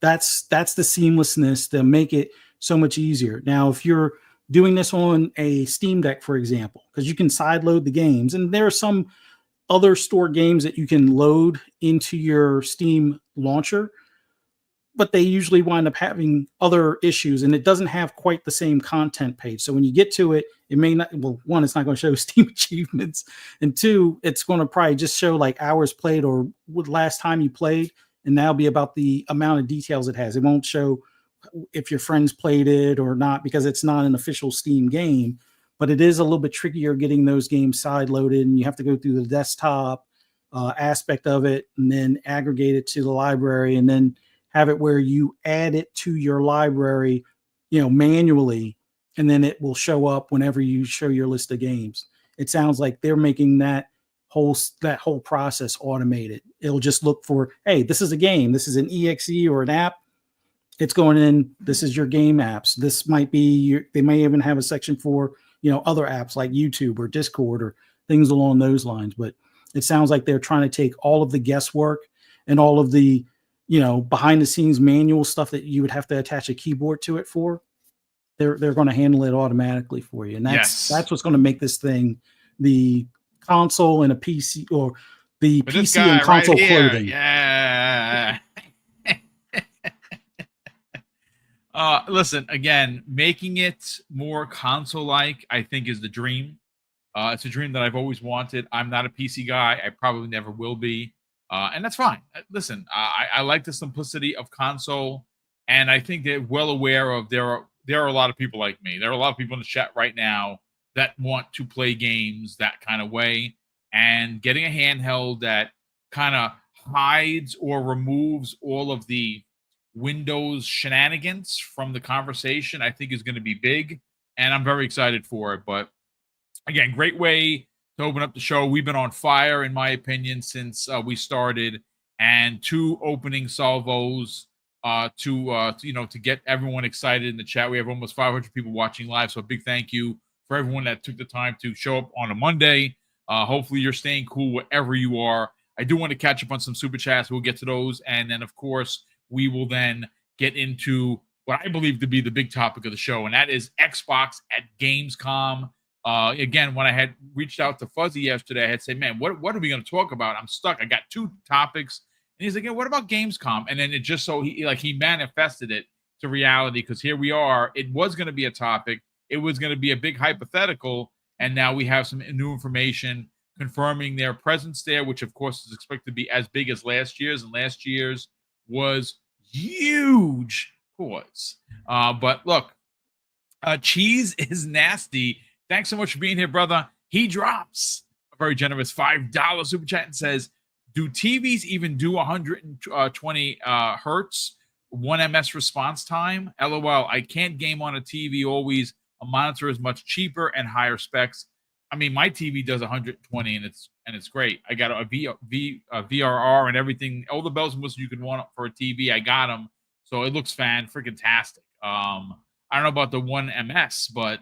that's the seamlessness to make it so much easier. Now, if you're doing this on a Steam Deck, for example, because you can sideload the games, and there are some other store games that you can load into your Steam launcher, but they usually wind up having other issues, and it doesn't have quite the same content page. So when you get to it, it may not, well, one, it's not going to show Steam achievements, and 2, it's going to probably just show like hours played or what last time you played, and that'll be about the amount of details it has. It won't show if your friends played it or not, because it's not an official Steam game. But it is a little bit trickier getting those games side loaded, and you have to go through the desktop aspect of it, and then aggregate it to the library, and then have it where you add it to your library, manually, and then it will show up whenever you show your list of games. It sounds like they're making that whole process automated. It'll just look for, hey, this is a game, this is an EXE or an app. It's going in. This is your game apps. This might be they may even have a section for other apps like YouTube or Discord or things along those lines. But it sounds like they're trying to take all of the guesswork and all of the behind the scenes manual stuff that you would have to attach a keyboard to it for. They're going to handle it automatically for you, and that's what's going to make this thing the console and a PC, or the but PC and console right clothing. Yeah. Listen, again, making it more console-like, I think, is the dream. It's a dream that I've always wanted. I'm not a PC guy. I probably never will be. And that's fine. Listen, I like the simplicity of console, and I think they're well aware of there are a lot of people like me. There are a lot of people in the chat right now that want to play games that kind of way, and getting a handheld that kind of hides or removes all of the Windows shenanigans from the conversation, I think, is going to be big, and I'm very excited for it. But again, great way to open up the show. We've been on fire, in my opinion, since we started, and 2 opening salvos to get everyone excited in the chat. We have almost 500 people watching live, so a big thank you for everyone that took the time to show up on a Monday. Hopefully you're staying cool wherever you are. I do want to catch up on some super chats. We'll get to those, and then of course we will then get into what I believe to be the big topic of the show, and that is Xbox at Gamescom. Again, when I had reached out to Fuzzy yesterday, I had said, "Man, what are we going to talk about? I'm stuck. I got 2 topics." And he's like, "Yeah, what about Gamescom?" And then it just so he manifested it to reality, because here we are. It was going to be a topic. It was going to be a big hypothetical, and now we have some new information confirming their presence there, which of course is expected to be as big as last year's, and last year's was huge. Pause. But look, Cheese is nasty. Thanks so much for being here, brother. He drops a very generous $5 super chat and says, "Do TVs even do 120 hertz, 1 ms response time? LOL. I can't game on a TV always. A monitor is much cheaper and higher specs. I mean, my TV does 120 and it's great. I got a VRR and everything, all the bells and whistles you could want for a TV. I got them, so it looks freaking tastic. I don't know about the 1 ms, but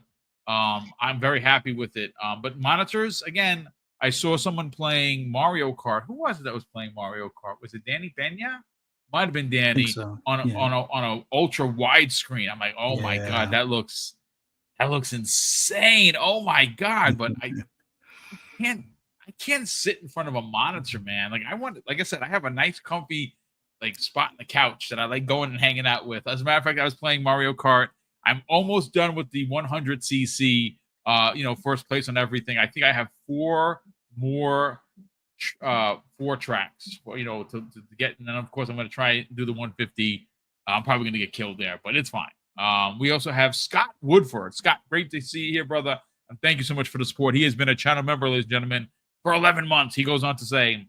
I'm very happy with it. But monitors, again, I saw someone playing Mario Kart. Who was it that was playing Mario Kart? Was it Danny Pena? Might have been Danny. So. on a ultra wide screen. I'm like, oh my god, that looks insane. Oh my god! But I can't sit in front of a monitor, man. Like I said, I have a nice, comfy spot on the couch that I like going and hanging out with. As a matter of fact, I was playing Mario Kart. I'm almost done with the 100cc. First place on everything. I think I have 4 more 4 tracks, to get, and then of course I'm going to try and do the 150. I'm probably going to get killed there, but it's fine. We also have Scott Woodford. Scott, great to see you here, brother, and thank you so much for the support. He has been a channel member, ladies and gentlemen, for 11 months. He goes on to say,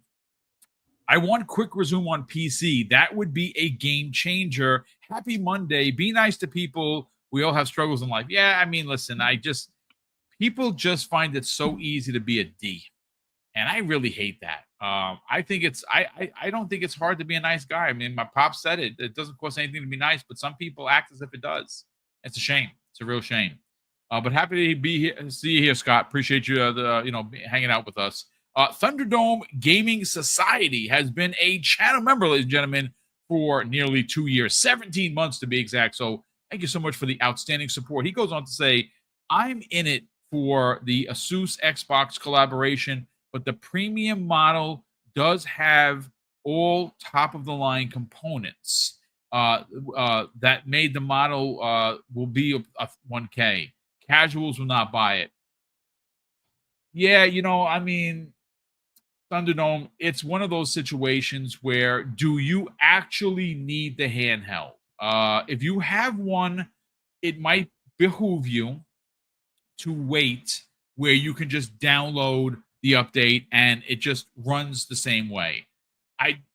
"I want quick resume on PC. That would be a game changer. Happy Monday. Be nice to people. We all have struggles in life." Yeah, I mean, listen, people just find it so easy to be a D, and I really hate that. I think I don't think it's hard to be a nice guy. I mean, my pop said it. It doesn't cost anything to be nice, but some people act as if it does. It's a shame. It's a real shame. But happy to be here, see you here, Scott. Appreciate you, hanging out with us. Thunderdome Gaming Society has been a channel member, ladies and gentlemen, for nearly 2 years, 17 months to be exact. So thank you so much for the outstanding support. He goes on to say, "I'm in it for the Asus Xbox collaboration, but the premium model does have all top-of-the-line components that made the model will be a 1K. Casuals will not buy it." Yeah, I mean, Thunderdome, it's one of those situations where, do you actually need the handheld? If you have one, it might behoove you to wait where you can just download the update and it just runs the same way.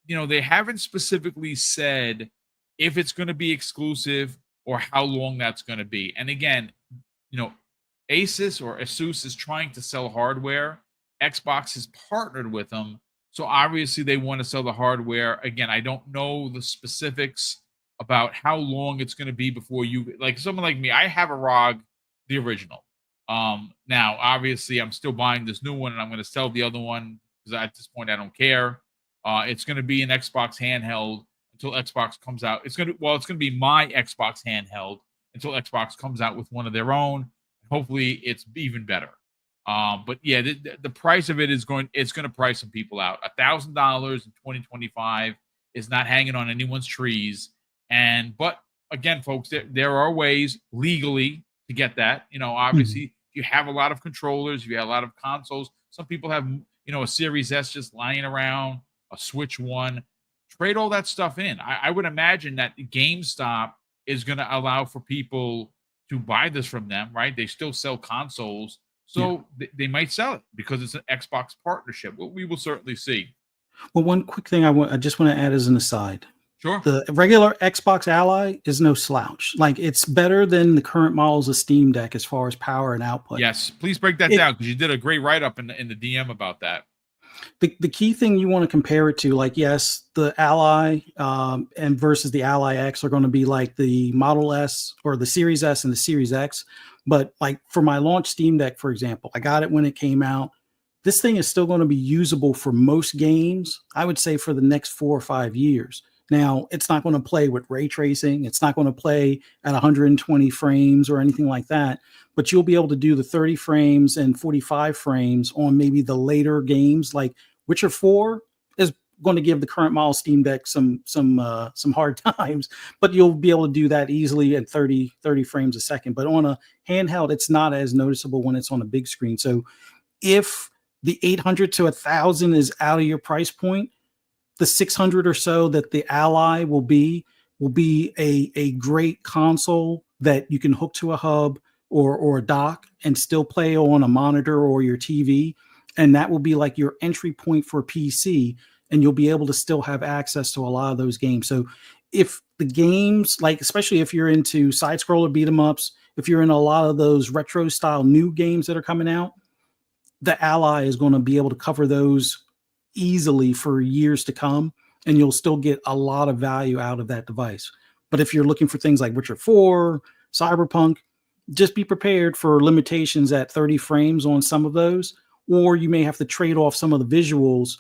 They haven't specifically said if it's going to be exclusive or how long that's going to be. And again, Asus or Asus is trying to sell hardware. Xbox has partnered with them, so obviously they want to sell the hardware. Again, I don't know the specifics about how long it's going to be before you, like someone like me, I have a ROG, the original. Now obviously I'm still buying this new one and I'm going to sell the other one because at this point I don't care. It's going to be an Xbox handheld until Xbox comes out. It's going to be my Xbox handheld until Xbox comes out with one of their own. Hopefully it's even better. But yeah, the price of it it's going to price some people out. $1,000 in 2025 is not hanging on anyone's trees. But again, folks, there are ways legally to get that. Obviously, if you have a lot of controllers, if you have a lot of consoles, some people have, a Series S just lying around, a Switch 1. Trade all that stuff in. I would imagine that GameStop is going to allow for people to buy this from them, right? They still sell consoles. So they might sell it because it's an Xbox partnership. We will certainly see. Well, one quick thing I just want to add as an aside. Sure. The regular Xbox Ally is no slouch. Like, it's better than the current models of Steam Deck as far as power and output. Yes, please break that It, down, because you did a great write up in the DM about that. the key thing you want to compare it to, like, yes, the Ally and versus the Ally X are going to be like the Model S or the Series S and the Series X. But like for my launch Steam Deck, for example, I got it when it came out. This thing is still going to be usable for most games, I would say, for the next 4 or 5 years. Now, it's not going to play with ray tracing. It's not going to play at 120 frames or anything like that, but you'll be able to do the 30 frames and 45 frames on maybe the later games. Like Witcher 4 is going to give the current model Steam Deck some hard times, but you'll be able to do that easily at 30 frames a second. But on a handheld, it's not as noticeable when it's on a big screen. So if the 800 to 1,000 is out of your price point, the 600 or so that the Ally will be a great console that you can hook to a hub or a dock and still play on a monitor or your TV. And that will be like your entry point for PC, and you'll be able to still have access to a lot of those games. So if the games, like, especially if you're into side scroller beat 'em ups, if you're in a lot of those retro style new games that are coming out, the Ally is going to be able to cover those easily for years to come, and you'll still get a lot of value out of that device. But if you're looking for things like Witcher 4, Cyberpunk, just be prepared for limitations at 30 frames on some of those, or you may have to trade off some of the visuals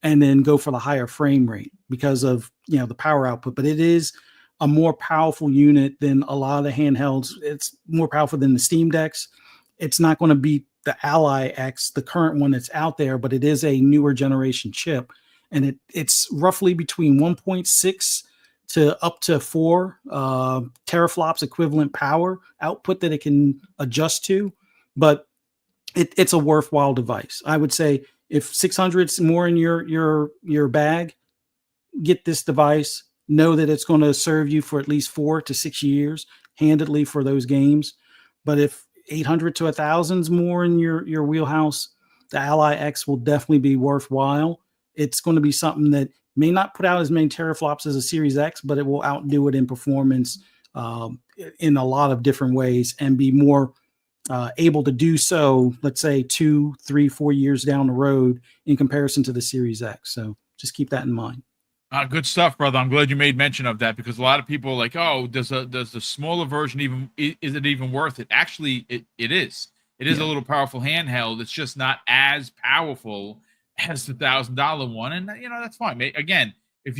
and then go for the higher frame rate because of, the power output. But it is a more powerful unit than a lot of the handhelds. It's more powerful than the Steam Decks. It's not going to beat the Ally X, the current one that's out there, but it is a newer generation chip, and it's roughly between 1.6 to up to 4 teraflops equivalent power output that it can adjust to. But it's a worthwhile device. I would say if 600 is more in your bag, get this device. Know that it's going to serve you for at least 4 to 6 years handedly for those games. But if 800 to 1,000 is more in your wheelhouse, the Ally X will definitely be worthwhile. It's going to be something that may not put out as many teraflops as a Series X, but it will outdo it in performance in a lot of different ways and be more able to do so, let's say 2, 3, 4 years down the road in comparison to the Series X. So just keep that in mind. Good stuff, brother. I'm glad you made mention of that, because a lot of people are like, oh, does the smaller version is it even worth it? Actually, it is. It is a little powerful handheld. It's just not as powerful as the $1,000 one, and that's fine. Again, if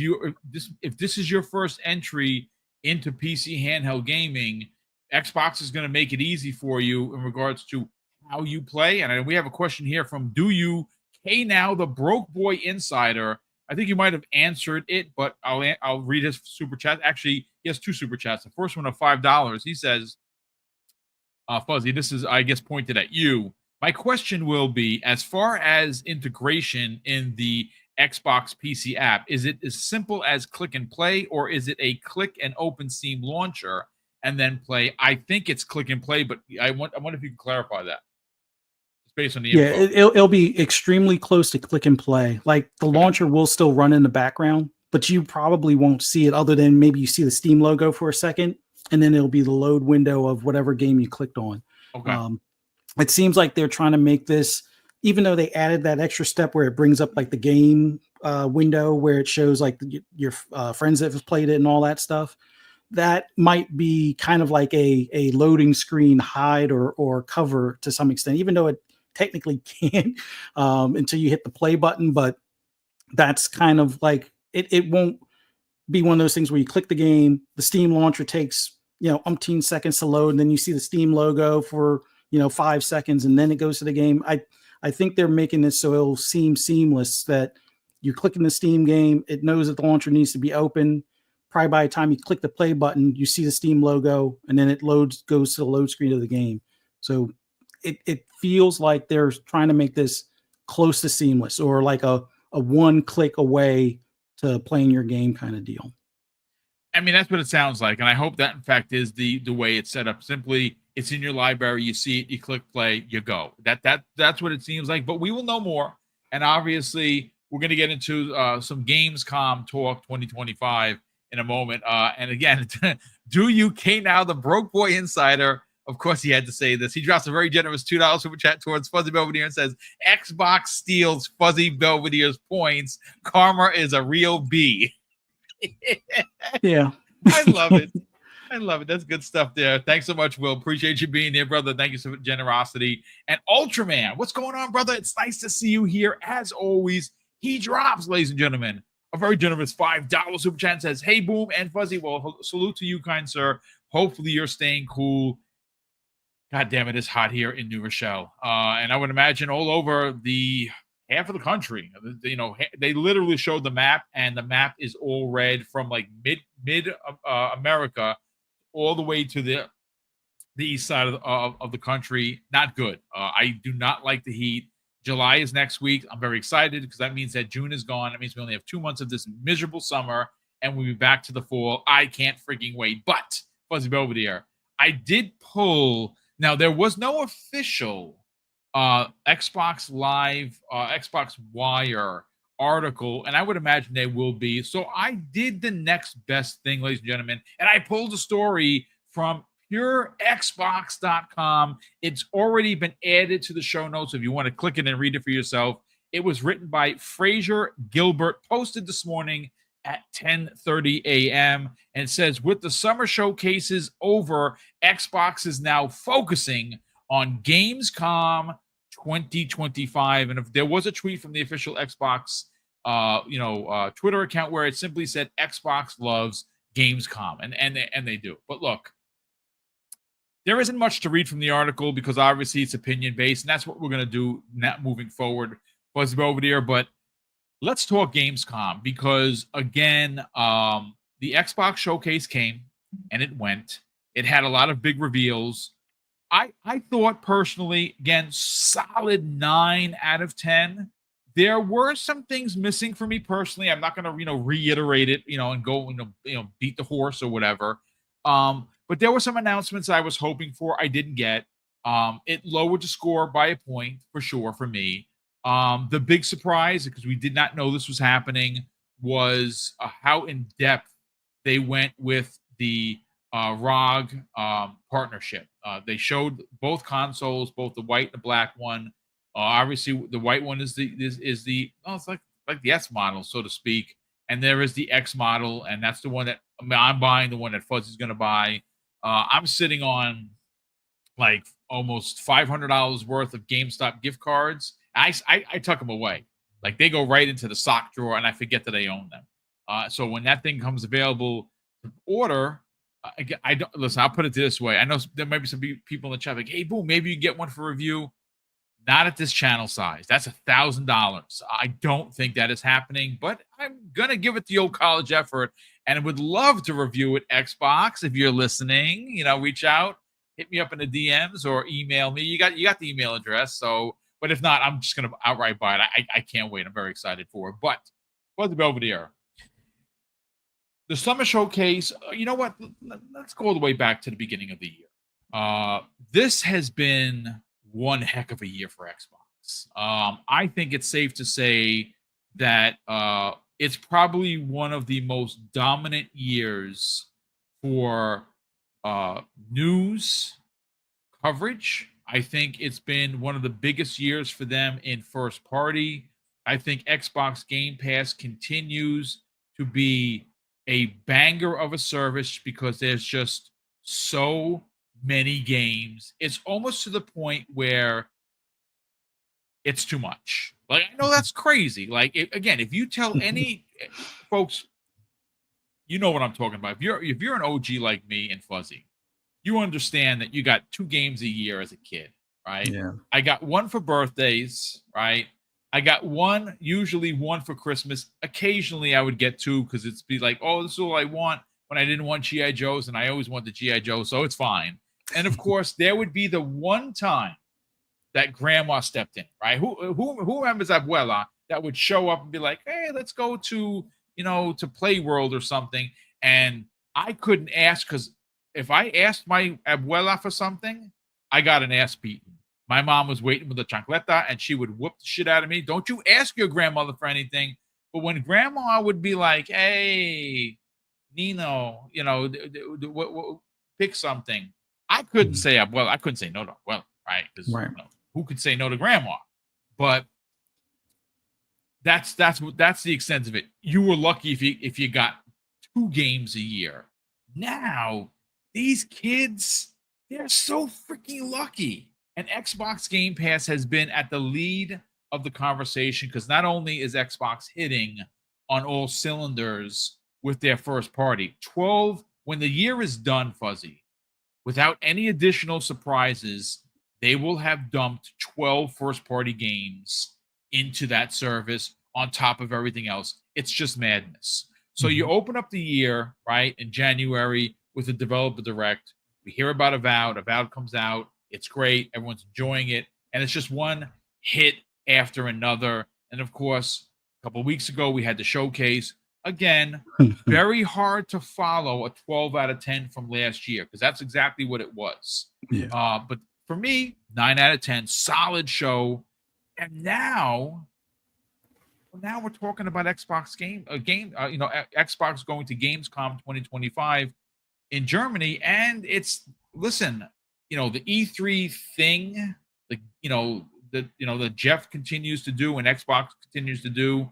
this is your first entry into PC handheld gaming, Xbox is going to make it easy for you in regards to how you play. And we have a question here from Do You K Now, the Broke Boy Insider. I think you might have answered it, but I'll read his super chat. Actually, he has 2 super chats. The first one of $5. He says, Fuzzy, this is, I guess, pointed at you. My question will be, as far as integration in the Xbox PC app, is it as simple as click and play, or is it a click and open Steam launcher and then play? I think it's click and play, but I wonder if you can clarify that. Based on the info. It'll be extremely close to click and play. Like, the launcher will still run in the background, but you probably won't see it other than maybe you see the Steam logo for a second, and then it'll be the load window of whatever game you clicked on. Okay. It seems like they're trying to make this, even though they added that extra step where it brings up like the game window where it shows like your friends that have played it and all that stuff. That might be kind of like a loading screen hide or cover to some extent, even though it technically can't until you hit the play button. But that's kind of like it won't be one of those things where you click the game, the Steam launcher takes umpteen seconds to load, and then you see the Steam logo for 5 seconds, and then it goes to the game. I think they're making this so it'll seem seamless that you're clicking the Steam game, it knows that the launcher needs to be open. Probably by the time you click the play button, you see the Steam logo, and then it goes to the load screen of the game. So it feels like they're trying to make this close to seamless, or like a one click away to playing your game kind of deal. I mean, that's what it sounds like, and I hope that in fact is the way it's set up. Simply, it's in your library, you see it, you click play, you go. That's what it seems like. But we will know more, and obviously we're going to get into some Gamescom talk 2025 in a moment. And again, do you K now the broke boy insider? Of course, he had to say this. He drops a very generous $2 super chat towards Fuzzy Belvedere and says, Xbox steals Fuzzy Belvedere's points. Karma is a real B. Yeah. I love it. I love it. That's good stuff there. Thanks so much, Will. Appreciate you being here, brother. Thank you so much for generosity. And Ultraman, what's going on, brother? It's nice to see you here. As always, he drops, ladies and gentlemen, a very generous $5 super chat and says, hey, Boom and Fuzzy. Well, salute to you, kind sir. Hopefully you're staying cool. God damn it, it's hot here in New Rochelle. And I would imagine all over the half of the country. You know, they literally showed the map, and the map is all red from like mid America all the way to the east side of the country. Not good. I do not like the heat. July is next week. I'm very excited because that means that June is gone. It means we only have 2 months of this miserable summer, and we'll be back to the fall. I can't freaking wait. But, Fuzzy Belvedere, I did pull. Now, there was no official Xbox Live, Xbox Wire article, and I would imagine they will be. So I did the next best thing, ladies and gentlemen, and I pulled a story from purexbox.com. It's already been added to the show notes if you want to click it and read it for yourself. It was written by Fraser Gilbert, posted this morning at 10:30 a.m. and it says, with the summer showcases over, Xbox is now focusing on Gamescom 2025. And if there was a tweet from the official Xbox Twitter account where it simply said Xbox loves Gamescom, and they do. But look, there isn't much to read from the article because obviously it's opinion based, and that's what we're going to do moving forward. Fuzzy over there, but let's talk Gamescom because, again, the Xbox showcase came and it went. It had a lot of big reveals. I thought personally, again, solid 9 out of 10. There were some things missing for me personally. I'm not going to, reiterate it, and go, beat the horse or whatever. But there were some announcements I was hoping for I didn't get. It lowered the score by a point for sure for me. The big surprise, because we did not know this was happening, was how in depth they went with the ROG partnership. They showed both consoles, both the white and the black one. Obviously, the white one is it's like the S model, so to speak, and there is the X model, and that's the one that I'm buying, the one that Fuzzy's going to buy. I'm sitting on like almost $500 worth of GameStop gift cards. I tuck them away. Like they go right into the sock drawer and I forget that I own them. So when that thing comes available to order, I don't listen. I'll put it this way. I know there might be some people in the chat like, hey, Boom, maybe you can get one for review. Not at this channel size. That's $1,000. I don't think that is happening, but I'm going to give it the old college effort and I would love to review it. Xbox, if you're listening, reach out, hit me up in the DMs or email me. You got the email address. So, but if not, I'm just going to outright buy it. I can't wait. I'm very excited for it. But Fuzzy Belvedere, the summer showcase, you know what? Let's go all the way back to the beginning of the year. This has been one heck of a year for Xbox. I think it's safe to say that it's probably one of the most dominant years for news coverage. I think it's been one of the biggest years for them in first party. I think Xbox Game Pass continues to be a banger of a service because there's just so many games. It's almost to the point where it's too much. Like, I know that's crazy. Like, if you tell any folks, you know what I'm talking about. If you're an OG like me and Fuzzy, you understand that you got 2 games a year as a kid, right? Yeah. I got one for birthdays, right? I got usually one for Christmas. Occasionally I would get 2 because it's be like, oh, this is all I want when I didn't want G.I. Joes, and I always want the G.I. Joe, so it's fine. And of course, there would be the one time that grandma stepped in, right? Who remembers Abuela that would show up and be like, hey, let's go to, to Play World or something. And I couldn't ask because if I asked my Abuela for something, I got an ass beaten. My mom was waiting with the chancleta and she would whoop the shit out of me. Don't you ask your grandmother for anything. But when grandma would be like, hey, Nino, pick something. I couldn't say I couldn't say no to right? Because Right. who could say no to grandma? But that's the extent of it. You were lucky if you got 2 games a year. Now these kids, they're so freaking lucky. And Xbox Game Pass has been at the lead of the conversation because not only is Xbox hitting on all cylinders with their first party, 12 when the year is done, Fuzzy, without any additional surprises, they will have dumped 12 first party games into that service on top of everything else. It's just madness. So you open up the year, right, in January with a developer direct. We hear about Avowed. Avowed comes out. It's great. Everyone's enjoying it. And it's just one hit after another. And of course, a couple of weeks ago, we had the showcase. Again, very hard to follow a 12 out of 10 from last year because that's exactly what it was. Yeah. But for me, 9 out of 10, solid show. And now we're talking about Xbox Xbox going to Gamescom 2025 in Germany. And it's, listen, the E3 thing, that Jeff continues to do and Xbox continues to do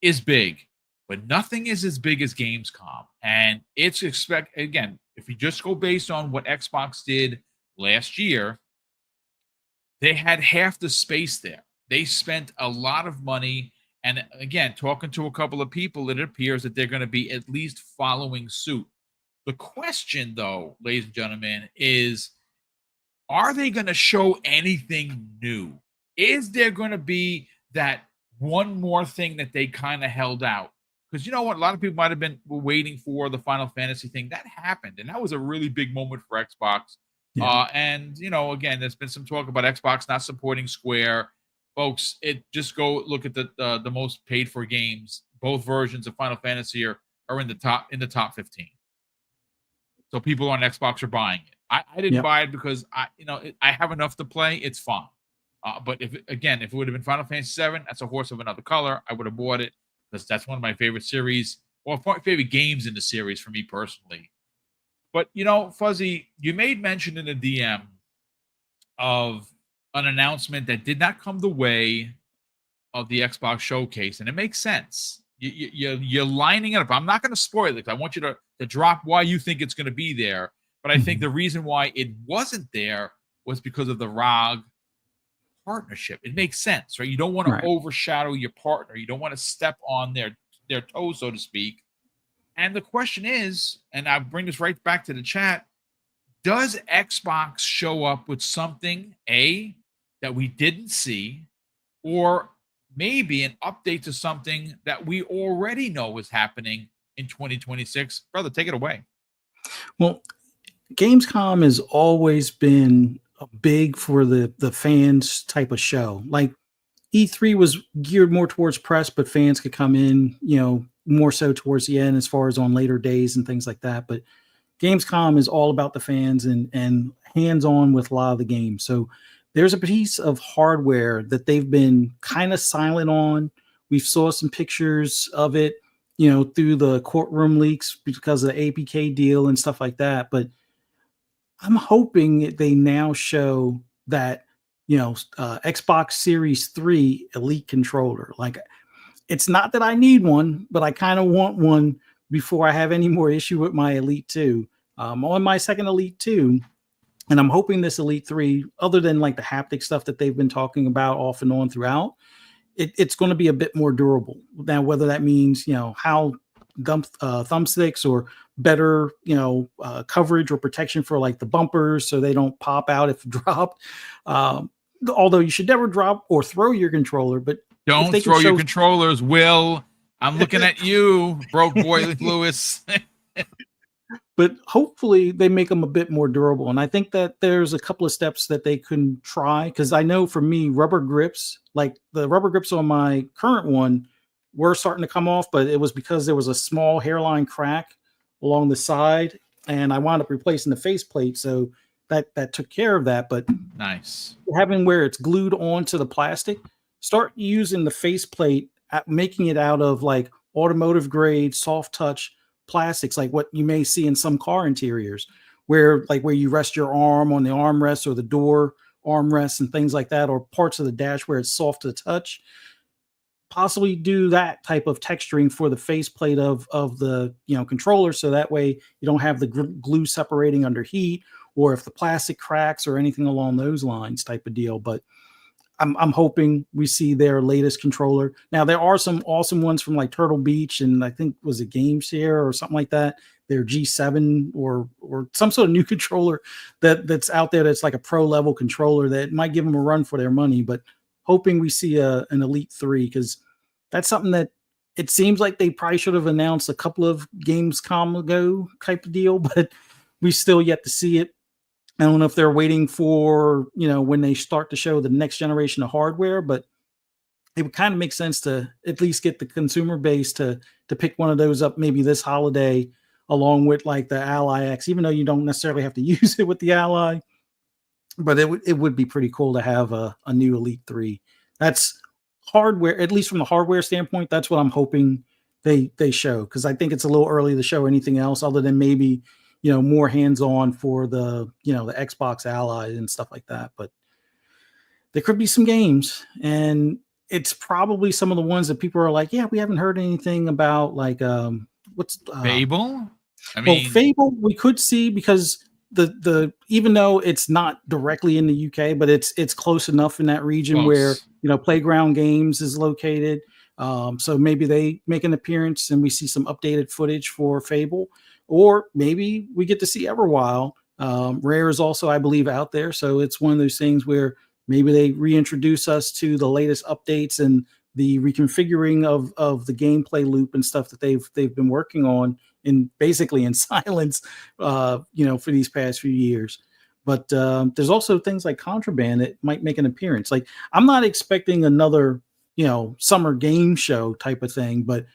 is big. But nothing is as big as Gamescom. And it's again, if you just go based on what Xbox did last year, they had half the space there. They spent a lot of money. And again, talking to a couple of people, it appears that they're going to be at least following suit. The question, though, ladies and gentlemen, is are they going to show anything new? Is there going to be that one more thing that they kind of held out? Because you know what? A lot of people might have been waiting for the Final Fantasy thing. That happened, and that was a really big moment for Xbox. Yeah. And, again, there's been some talk about Xbox not supporting Square. Folks, just go look at the most paid for games. Both versions of Final Fantasy are in the top 15. So people on Xbox are buying it. I didn't buy it because I have enough to play. It's fine. But if it would have been Final Fantasy VII, that's a horse of another color. I would have bought it because that's one of my favorite series or favorite games in the series for me personally. But, Fuzzy, you made mention in the DM of an announcement that did not come the way of the Xbox showcase, and it makes sense. You're lining it up. I'm not going to spoil it. I want you to drop why you think it's going to be there. But I think the reason why it wasn't there was because of the ROG partnership. It makes sense, right? You don't want to overshadow your partner. You don't want to step on their toes, so to speak. And the question is, and I bring this right back to the chat, does Xbox show up with something, A, that we didn't see, or maybe an update to something that we already know is happening in 2026? Brother, take it away. Well, Gamescom has always been big for the fans type of show. Like E3 was geared more towards press, but fans could come in, more so towards the end as far as on later days and things like that. But Gamescom is all about the fans and hands-on with a lot of the games. So there's a piece of hardware that they've been kind of silent on. We saw some pictures of it, through the courtroom leaks because of the APK deal and stuff like that. But I'm hoping they now show that, Xbox Series 3 Elite controller. Like, it's not that I need one, but I kind of want one before I have any more issue with my Elite 2. I'm on my second Elite 2, and I'm hoping this Elite 3, other than like the haptic stuff that they've been talking about off and on throughout, it's going to be a bit more durable. Now, whether that means, how thumbsticks or better, coverage or protection for like the bumpers so they don't pop out if dropped. Although you should never drop or throw your controller, but don't throw your controllers, Will. I'm looking at you, broke boy Lewis. But hopefully they make them a bit more durable. And I think that there's a couple of steps that they can try. Because I know for me, rubber grips, like the rubber grips on my current one, were starting to come off, but it was because there was a small hairline crack along the side, and I wound up replacing the faceplate. So that took care of that. But nice having where it's glued onto the plastic, start using the faceplate, making it out of like automotive grade soft touch plastics, like what you may see in some car interiors, where you rest your arm on the armrest or the door armrest and things like that, or parts of the dash where it's soft to the touch. Possibly do that type of texturing for the faceplate of the controller, so that way you don't have the glue separating under heat, or if the plastic cracks or anything along those lines type of deal. But I'm hoping we see their latest controller. Now there are some awesome ones from like Turtle Beach, and I think was it GameShare or something like that. Their G7 or some sort of new controller that's out there that's like a pro level controller that might give them a run for their money. But hoping we see an Elite 3, because that's something that it seems like they probably should have announced a couple of Gamescom ago type of deal, but we still yet to see it. I don't know if they're waiting for, when they start to show the next generation of hardware, but it would kind of make sense to at least get the consumer base to pick one of those up maybe this holiday, along with like the Ally X, even though you don't necessarily have to use it with the Ally. But it would be pretty cool to have a new Elite 3. That's hardware, at least from the hardware standpoint. That's what I'm hoping they show, because I think it's a little early to show anything else other than maybe more hands-on for the the Xbox Ally and stuff like that. But there could be some games, and it's probably some of the ones that people are like, yeah, we haven't heard anything about, like what's Fable. Fable we could see, because the even though it's not directly in the UK, but it's close enough in that region where Playground Games is located. So maybe they make an appearance and we see some updated footage for Fable, or maybe we get to see Everwild. Rare is also, I believe, out there, so it's one of those things where maybe they reintroduce us to the latest updates and the reconfiguring of the gameplay loop and stuff that they've been working on basically in silence, for these past few years. But there's also things like Contraband that might make an appearance. Like, I'm not expecting another, summer game show type of thing, but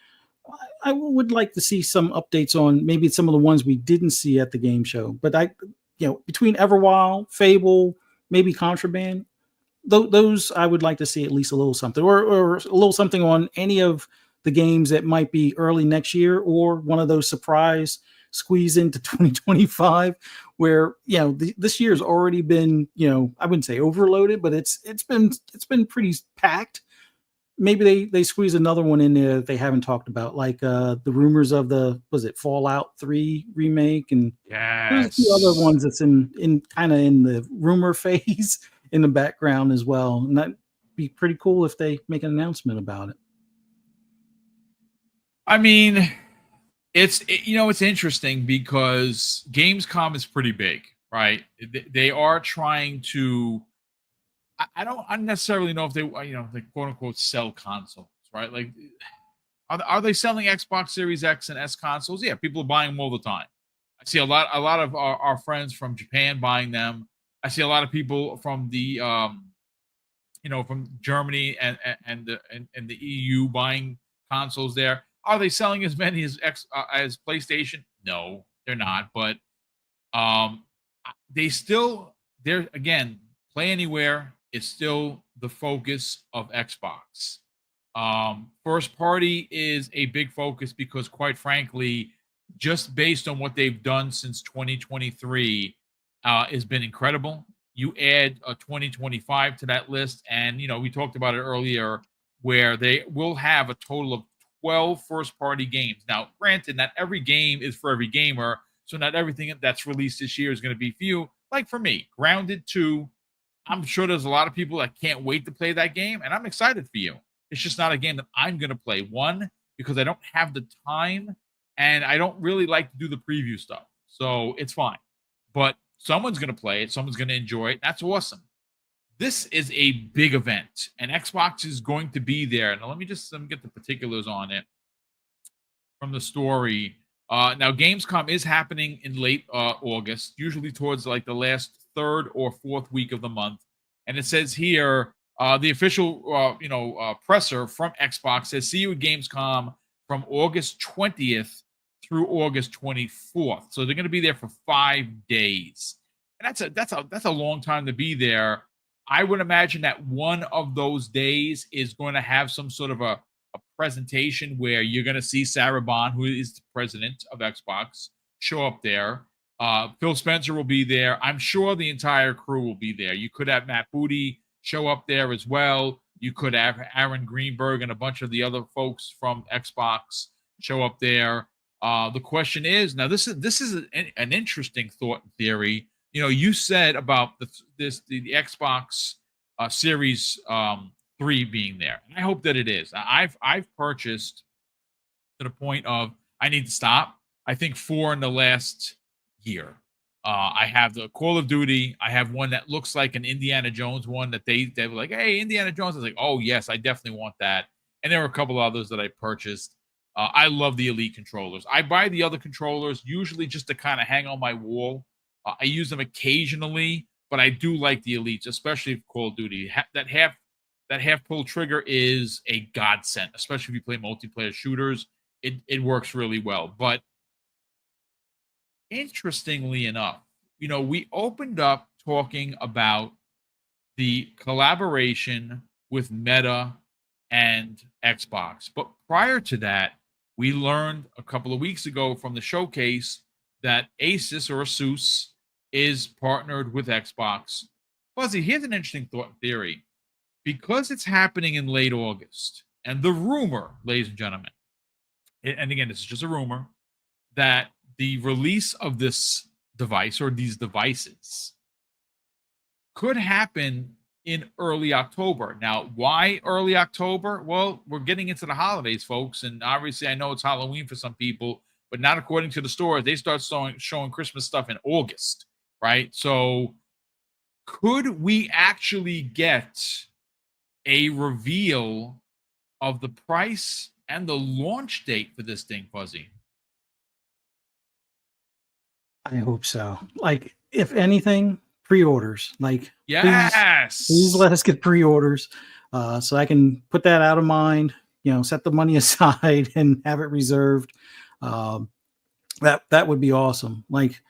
I would like to see some updates on maybe some of the ones we didn't see at the game show. But between Everwild, Fable, maybe Contraband, those I would like to see at least a little something, or a little something on any of the games that might be early next year, or one of those surprise squeeze into 2025, where this year's already been, I wouldn't say overloaded, but it's been pretty packed. Maybe they squeeze another one in there that they haven't talked about, like the rumors of Fallout 3 remake, and there's a few other ones that's in kind of in the rumor phase in the background as well. And that'd be pretty cool if they make an announcement about it. I mean, it's interesting because Gamescom is pretty big, right? They are trying to. I don't necessarily know if they they quote unquote sell consoles, right? Like, are they selling Xbox Series X and S consoles? Yeah, people are buying them all the time. I see a lot of our friends from Japan buying them. I see a lot of people from the from Germany and the EU buying consoles there. Are they selling as many as as PlayStation? No, they're not. But they're again, Play Anywhere is still the focus of Xbox. First party is a big focus because, quite frankly, just based on what they've done since 2023, has been incredible. You add a 2025 to that list, and we talked about it earlier, where they will have a total of 12 first-party games. Now, granted, not every game is for every gamer, so not everything that's released this year is going to be for you. Like for me, Grounded 2, I'm sure there's a lot of people that can't wait to play that game, and I'm excited for you. It's just not a game that I'm going to play. One, because I don't have the time, and I don't really like to do the preview stuff, so it's fine. But someone's going to play it. Someone's going to enjoy it. That's awesome. This is a big event, and Xbox is going to be there. Now, let me get the particulars on it from the story. Now, Gamescom is happening in late August, usually towards like the last third or fourth week of the month. And it says here, the official presser from Xbox says, "See you at Gamescom from August 20th through August 24th." So they're going to be there for 5 days, and that's a long time to be there. I would imagine that one of those days is going to have some sort of a presentation where you're going to see Sarah Bond, who is the president of Xbox, show up there. Phil Spencer will be there. I'm sure the entire crew will be there. You could have Matt Booty show up there as well. You could have Aaron Greenberg and a bunch of the other folks from Xbox show up there. The question is, now this is an interesting thought and theory. You said about the Xbox Series 3 being there. I hope that it is. I've purchased to the point of I need to stop. I think 4 in the last year. I have the Call of Duty. I have one that looks like an Indiana Jones one that they were like, hey, Indiana Jones. I was like, oh yes, I definitely want that. And there were a couple others that I purchased. I love the Elite controllers. I buy the other controllers usually just to kind of hang on my wall. I use them occasionally, but I do like the Elites, especially for Call of Duty. That half pull trigger is a godsend, especially if you play multiplayer shooters. It works really well. But interestingly enough, we opened up talking about the collaboration with Meta and Xbox. But prior to that, we learned a couple of weeks ago from the showcase that Asus is partnered with Xbox. Fuzzy, here's an interesting thought and theory. Because it's happening in late August, and the rumor, ladies and gentlemen, and again, this is just a rumor, that the release of this device or these devices could happen in early October. Now, why early October? Well, we're getting into the holidays, folks, and obviously I know it's Halloween for some people, but not according to the stores. They start showing Christmas stuff in August, right? So could we actually get a reveal of the price and the launch date for this thing, Fuzzy? I hope so. Like, if anything, pre-orders. Like, yes, please let us get pre-orders, so I can put that out of mind. Set the money aside and have it reserved. That would be awesome. Like,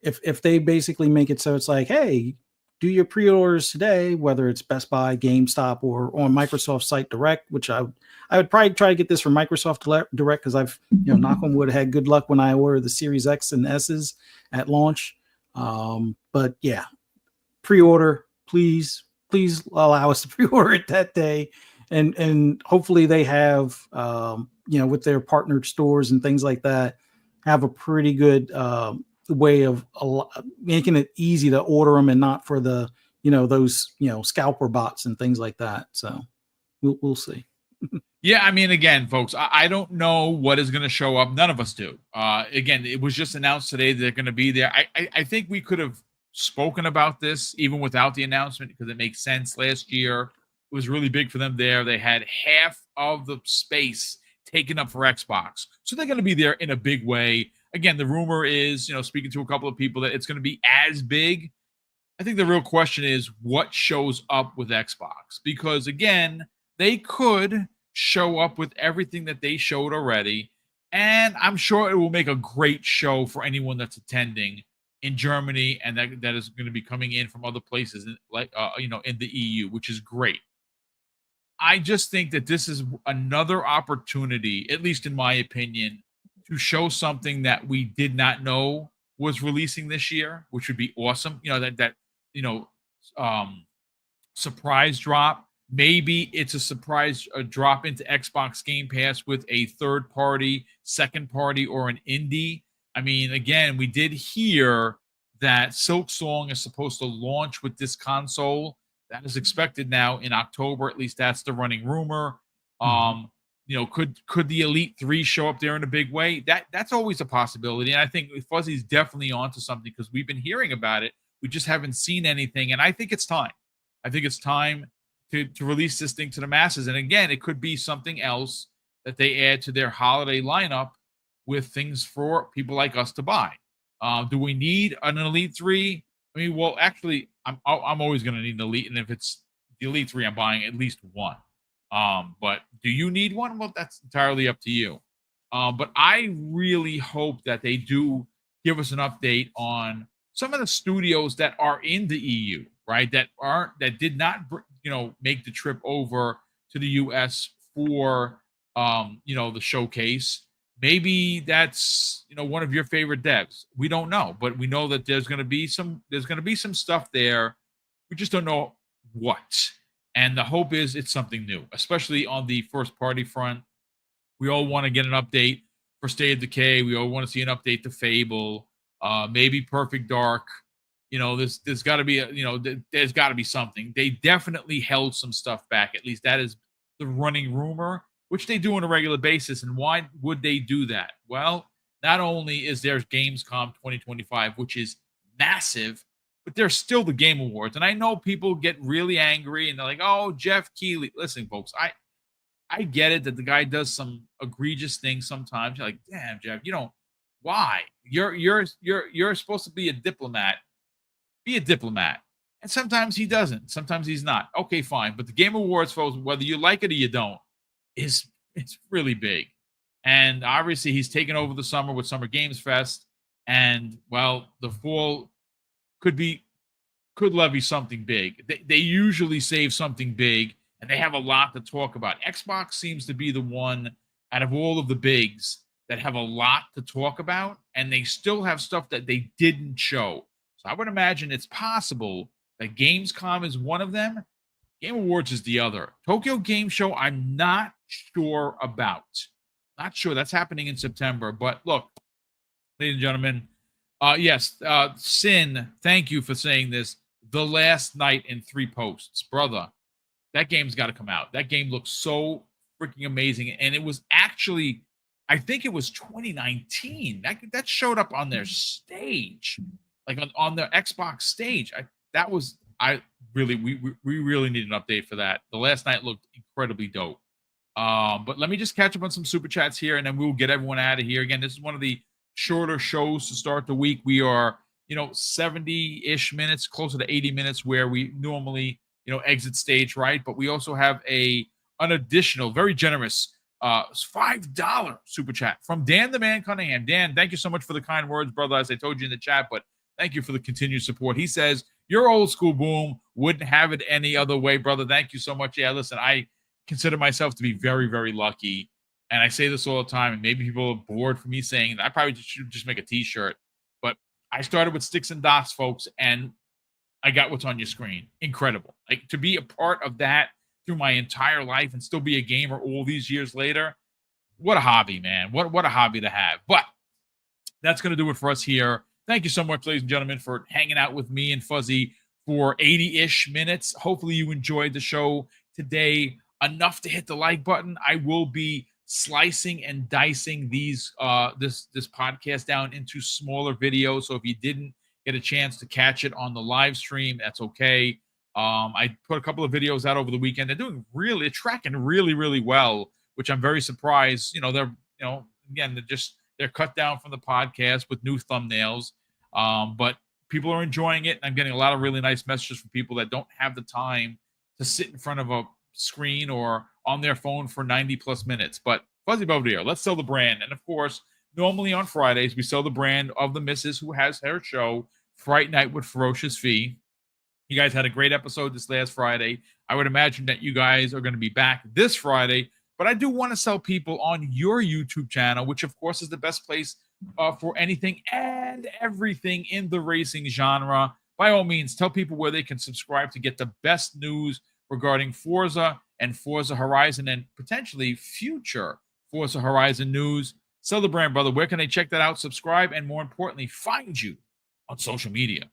if they basically make it so it's like, hey, do your pre-orders today, whether it's Best Buy, GameStop, or on Microsoft Site Direct, which I would probably try to get this from Microsoft Direct because I've, knock on wood, had good luck when I ordered the Series X and S's at launch. But yeah, pre-order, please allow us to pre-order it that day. And hopefully they have, with their partnered stores and things like that, have a pretty good way of making it easy to order them and not for the those scalper bots and things like that. So we'll see. Yeah, I mean, again, folks, I don't know what is going to show up. None of us do. Again, it was just announced today that they're going to be there. I think we could have spoken about this even without the announcement because it makes sense. Last year it was really big for them there. They had half of the space taken up for Xbox, so they're going to be there in a big way. Again, the rumor is, speaking to a couple of people, that it's going to be as big. I think the real question is what shows up with Xbox, because again, they could show up with everything that they showed already, and I'm sure it will make a great show for anyone that's attending in Germany, and that is going to be coming in from other places, in the EU, which is great. I just think that this is another opportunity, at least in my opinion, to show something that we did not know was releasing this year, which would be awesome. Surprise drop. Maybe it's a surprise drop into Xbox Game Pass with a third party, second party, or an indie. I mean, again, we did hear that Silksong is supposed to launch with this console. That is expected now in October. At least that's the running rumor. Could the Elite 3 show up there in a big way? That's always a possibility. And I think Fuzzy's definitely onto something because we've been hearing about it. We just haven't seen anything. And I think it's time. I think it's time to release this thing to the masses. And again, it could be something else that they add to their holiday lineup with things for people like us to buy. Do we need an Elite 3? I mean, well, actually, I'm always going to need an Elite. And if it's the Elite 3, I'm buying at least one. But do you need one? Well, that's entirely up to you. But I really hope that they do give us an update on some of the studios that are in the EU, right? That did not, make the trip over to the US for the showcase. Maybe that's one of your favorite devs. We don't know, but we know that there's going to be some stuff there. We just don't know what. And the hope is it's something new, especially on the first party front. We all want to get an update for State of Decay. We all want to see an update to Fable. Maybe Perfect Dark. There's got to be there's got to be something. They definitely held some stuff back. At least that is the running rumor, which they do on a regular basis. And why would they do that? Well, not only is there Gamescom 2025, which is massive, but there's still the Game Awards. And I know people get really angry and they're like, "Oh, Jeff Keighley." Listen, folks, I get it that the guy does some egregious things sometimes. You're like, "Damn, Jeff, why? You're supposed to be a diplomat. Be a diplomat." And sometimes he doesn't. Sometimes he's not. Okay, fine. But the Game Awards, folks, whether you like it or you don't, it's really big. And obviously he's taken over the summer with Summer Games Fest. And well, the fall could levy something big. They usually save something big, and they have a lot to talk about. Xbox seems to be the one out of all of the bigs that have a lot to talk about, and they still have stuff that they didn't show. So I would imagine it's possible that Gamescom is one of them. Game Awards is the other. Tokyo Game Show, I'm not sure about. Not sure. That's happening in September. But look, ladies and gentlemen, yes, Sin, thank you for saying this. The Last Night in 3 posts. Brother, that game's got to come out. That game looks so freaking amazing. And it was actually, I think it was 2019. That showed up on their stage, like on their Xbox stage. We really need an update for that. The Last Night looked incredibly dope. But let me just catch up on some super chats here, and then we'll get everyone out of here. Again, this is one of the shorter shows to start the week. We are, 70-ish minutes, closer to 80 minutes, where we normally, exit stage right. But we also have an additional, very generous, $5 super chat from Dan the Man Cunningham. Dan, thank you so much for the kind words, brother, as I told you in the chat. But thank you for the continued support. He says, "You're old school, Boom. Wouldn't have it any other way, brother." Thank you so much. Yeah, listen, I consider myself to be very, very lucky. And I say this all the time, and maybe people are bored for me saying that. I probably should just make a t-shirt. But I started with sticks and dots, folks, and I got what's on your screen. Incredible. Like, to be a part of that through my entire life and still be a gamer all these years later, what a hobby, man. What a hobby to have. But that's going to do it for us here. Thank you so much, ladies and gentlemen, for hanging out with me and Fuzzy for 80-ish minutes. Hopefully you enjoyed the show today enough to hit the like button. I will be slicing and dicing this podcast down into smaller videos. So if you didn't get a chance to catch it on the live stream, that's okay. I put a couple of videos out over the weekend. They're tracking really, really well, which I'm very surprised. They're cut down from the podcast with new thumbnails. But people are enjoying it. I'm getting a lot of really nice messages from people that don't have the time to sit in front of a screen or on their phone for 90 plus minutes. But Fuzzy Belvedere, let's sell the brand. And of course, normally on Fridays, we sell the brand of the missus who has her show, Fright Night with Ferocious Fee. You guys had a great episode this last Friday. I would imagine that you guys are going to be back this Friday. But I do want to sell people on your YouTube channel, which of course is the best place for anything and everything in the racing genre. By all means, tell people where they can subscribe to get the best news regarding Forza and Forza Horizon and potentially future Forza Horizon news. Sell the brand, brother. Where can they check that out, subscribe, and more importantly, find you on social media?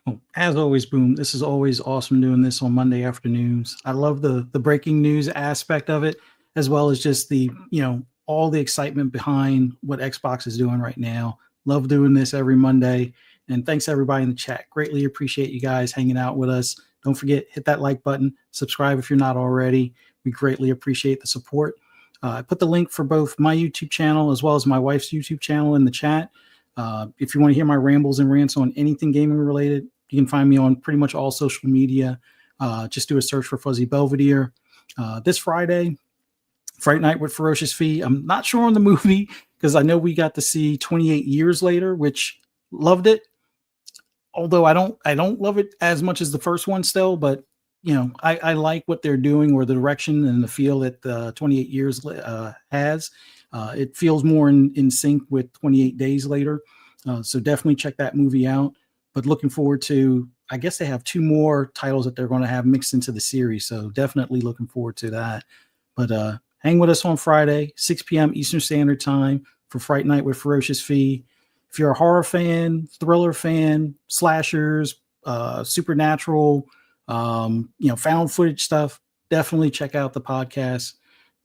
Well, as always, Boom, this is always awesome doing this on Monday afternoons. I love the breaking news aspect of it, as well as just the, all the excitement behind what Xbox is doing right now. Love doing this every Monday. And thanks everybody in the chat. Greatly appreciate you guys hanging out with us. Don't forget, hit that like button, subscribe if you're not already. We greatly appreciate the support. I put the link for both my YouTube channel as well as my wife's YouTube channel in the chat. If you want to hear my rambles and rants on anything gaming related, you can find me on pretty much all social media. Just do a search for Fuzzy Belvedere. This Friday, Fright Night with Ferocious Fee. I'm not sure on the movie because I know we got to see 28 Years Later, which loved it. Although I don't love it as much as the first one still, but I like what they're doing, or the direction and the feel that 28 years has. It feels more in sync with 28 Days Later. So definitely check that movie out. But looking forward to, I guess they have 2 more titles that they're going to have mixed into the series. So definitely looking forward to that. But hang with us on Friday, 6 p.m. Eastern Standard Time for Fright Night with Ferocious Fee. If you're a horror fan, thriller fan, slashers, supernatural, found footage stuff, definitely check out the podcast.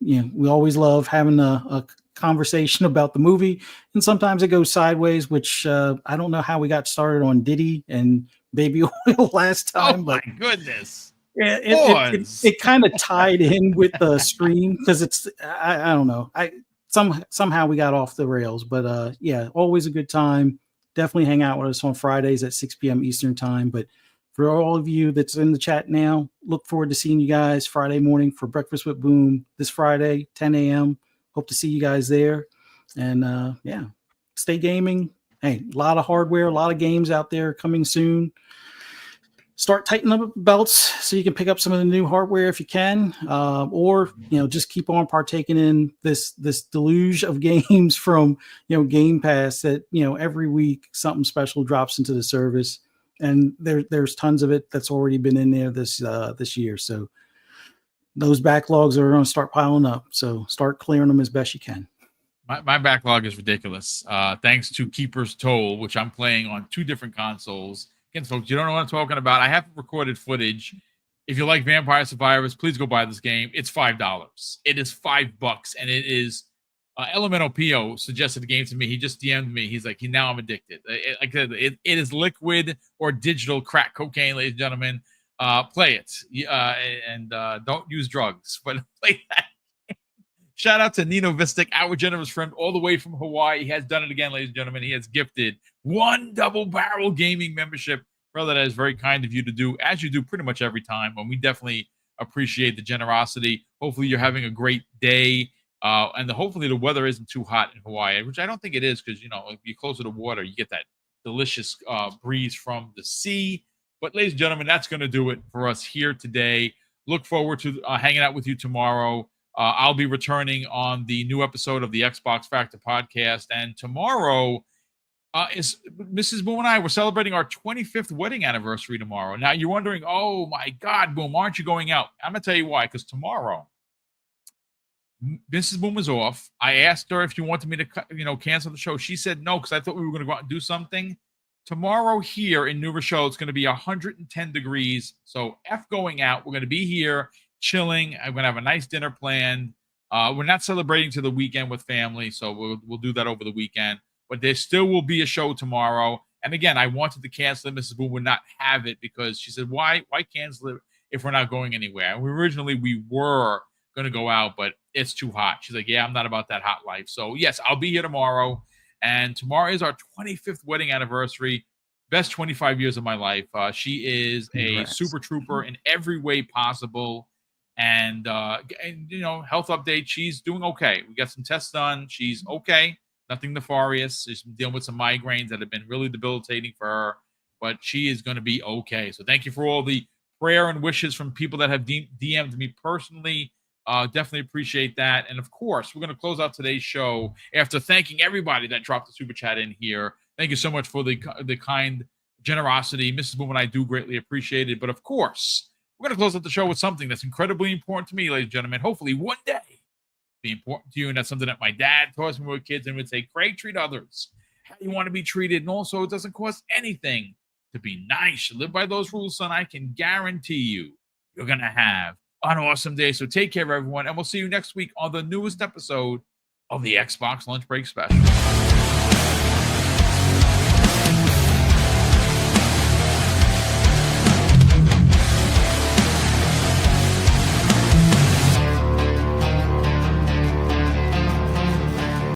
We always love having a conversation about the movie, and sometimes it goes sideways, which I don't know how we got started on Diddy and Baby Oil last time. Oh my goodness. Yeah, it kind of tied in with the stream, because it's I don't know. Somehow we got off the rails, but yeah, always a good time. Definitely hang out with us on Fridays at 6 p.m. Eastern Time. But for all of you that's in the chat now, look forward to seeing you guys Friday morning for Breakfast with Boom this Friday, 10 a.m. Hope to see you guys there. And yeah, stay gaming. Hey, a lot of hardware, a lot of games out there coming soon. Start tightening up belts so you can pick up some of the new hardware if you can, or just keep on partaking in this deluge of games from Game Pass that every week something special drops into the service, and there's tons of it that's already been in there this year. So those backlogs are going to start piling up. So start clearing them as best you can. My backlog is ridiculous. Thanks to Keeper's Toll, which I'm playing on 2 different consoles. Again, folks, you don't know what I'm talking about. I have recorded footage. If you like Vampire Survivors, please go buy this game. It's $5. It is $5, and it is Elemental Pio suggested the game to me. He just DM'd me. He's like, now I'm addicted. Like I said, it is liquid or digital crack cocaine, ladies and gentlemen. Play it, and don't use drugs, but play that. Shout out to Nino Vistic, our generous friend, all the way from Hawaii. He has done it again, ladies and gentlemen. He has gifted 1 Double Barrel Gaming membership. Brother, that is very kind of you to do, as you do pretty much every time. And we definitely appreciate the generosity. Hopefully, you're having a great day. And hopefully, the weather isn't too hot in Hawaii, which I don't think it is, because, if you're closer to water, you get that delicious breeze from the sea. But, ladies and gentlemen, that's going to do it for us here today. Look forward to hanging out with you tomorrow. I'll be returning on the new episode of the Xbox Factor podcast. And tomorrow is Mrs. Boom and I, we're celebrating our 25th wedding anniversary tomorrow. Now, you're wondering, oh, my God, Boom, aren't you going out? I'm going to tell you why, because tomorrow, Mrs. Boom is off. I asked her if you wanted me to, cancel the show. She said no, because I thought we were going to go out and do something. Tomorrow here in New Rochelle, it's going to be 110 degrees. So F going out. We're going to be here chilling. I'm going to have a nice dinner planned. We're not celebrating to the weekend with family, so we'll do that over the weekend. But there still will be a show tomorrow. And again, I wanted to cancel it. Mrs. Boom would not have it, because she said, why cancel it if we're not going anywhere? And originally we were going to go out, but it's too hot. She's like, yeah, I'm not about that hot life. So yes, I'll be here tomorrow. And tomorrow is our 25th wedding anniversary. Best 25 years of my life. She is a super trooper in every way possible. And health update, she's doing okay. We got some tests done. She's okay. Nothing nefarious. She's been dealing with some migraines that have been really debilitating for her, but she is going to be okay. So thank you for all the prayer and wishes from people that have DM'd me personally. Definitely appreciate that. And of course, we're going to close out today's show after thanking everybody that dropped the super chat in here. Thank you so much for the kind generosity. Mrs. Boom and I do greatly appreciate it. But of course, we're going to close out the show with something that's incredibly important to me, ladies and gentlemen. Hopefully one day be important to you. And that's something that my dad taught us when we were kids, and would say, Craig, treat others how you want to be treated. And also, it doesn't cost anything to be nice. You live by those rules, son. I can guarantee you, you're going to have an awesome day. So take care, everyone. And we'll see you next week on the newest episode of the Xbox Lunch Break Special.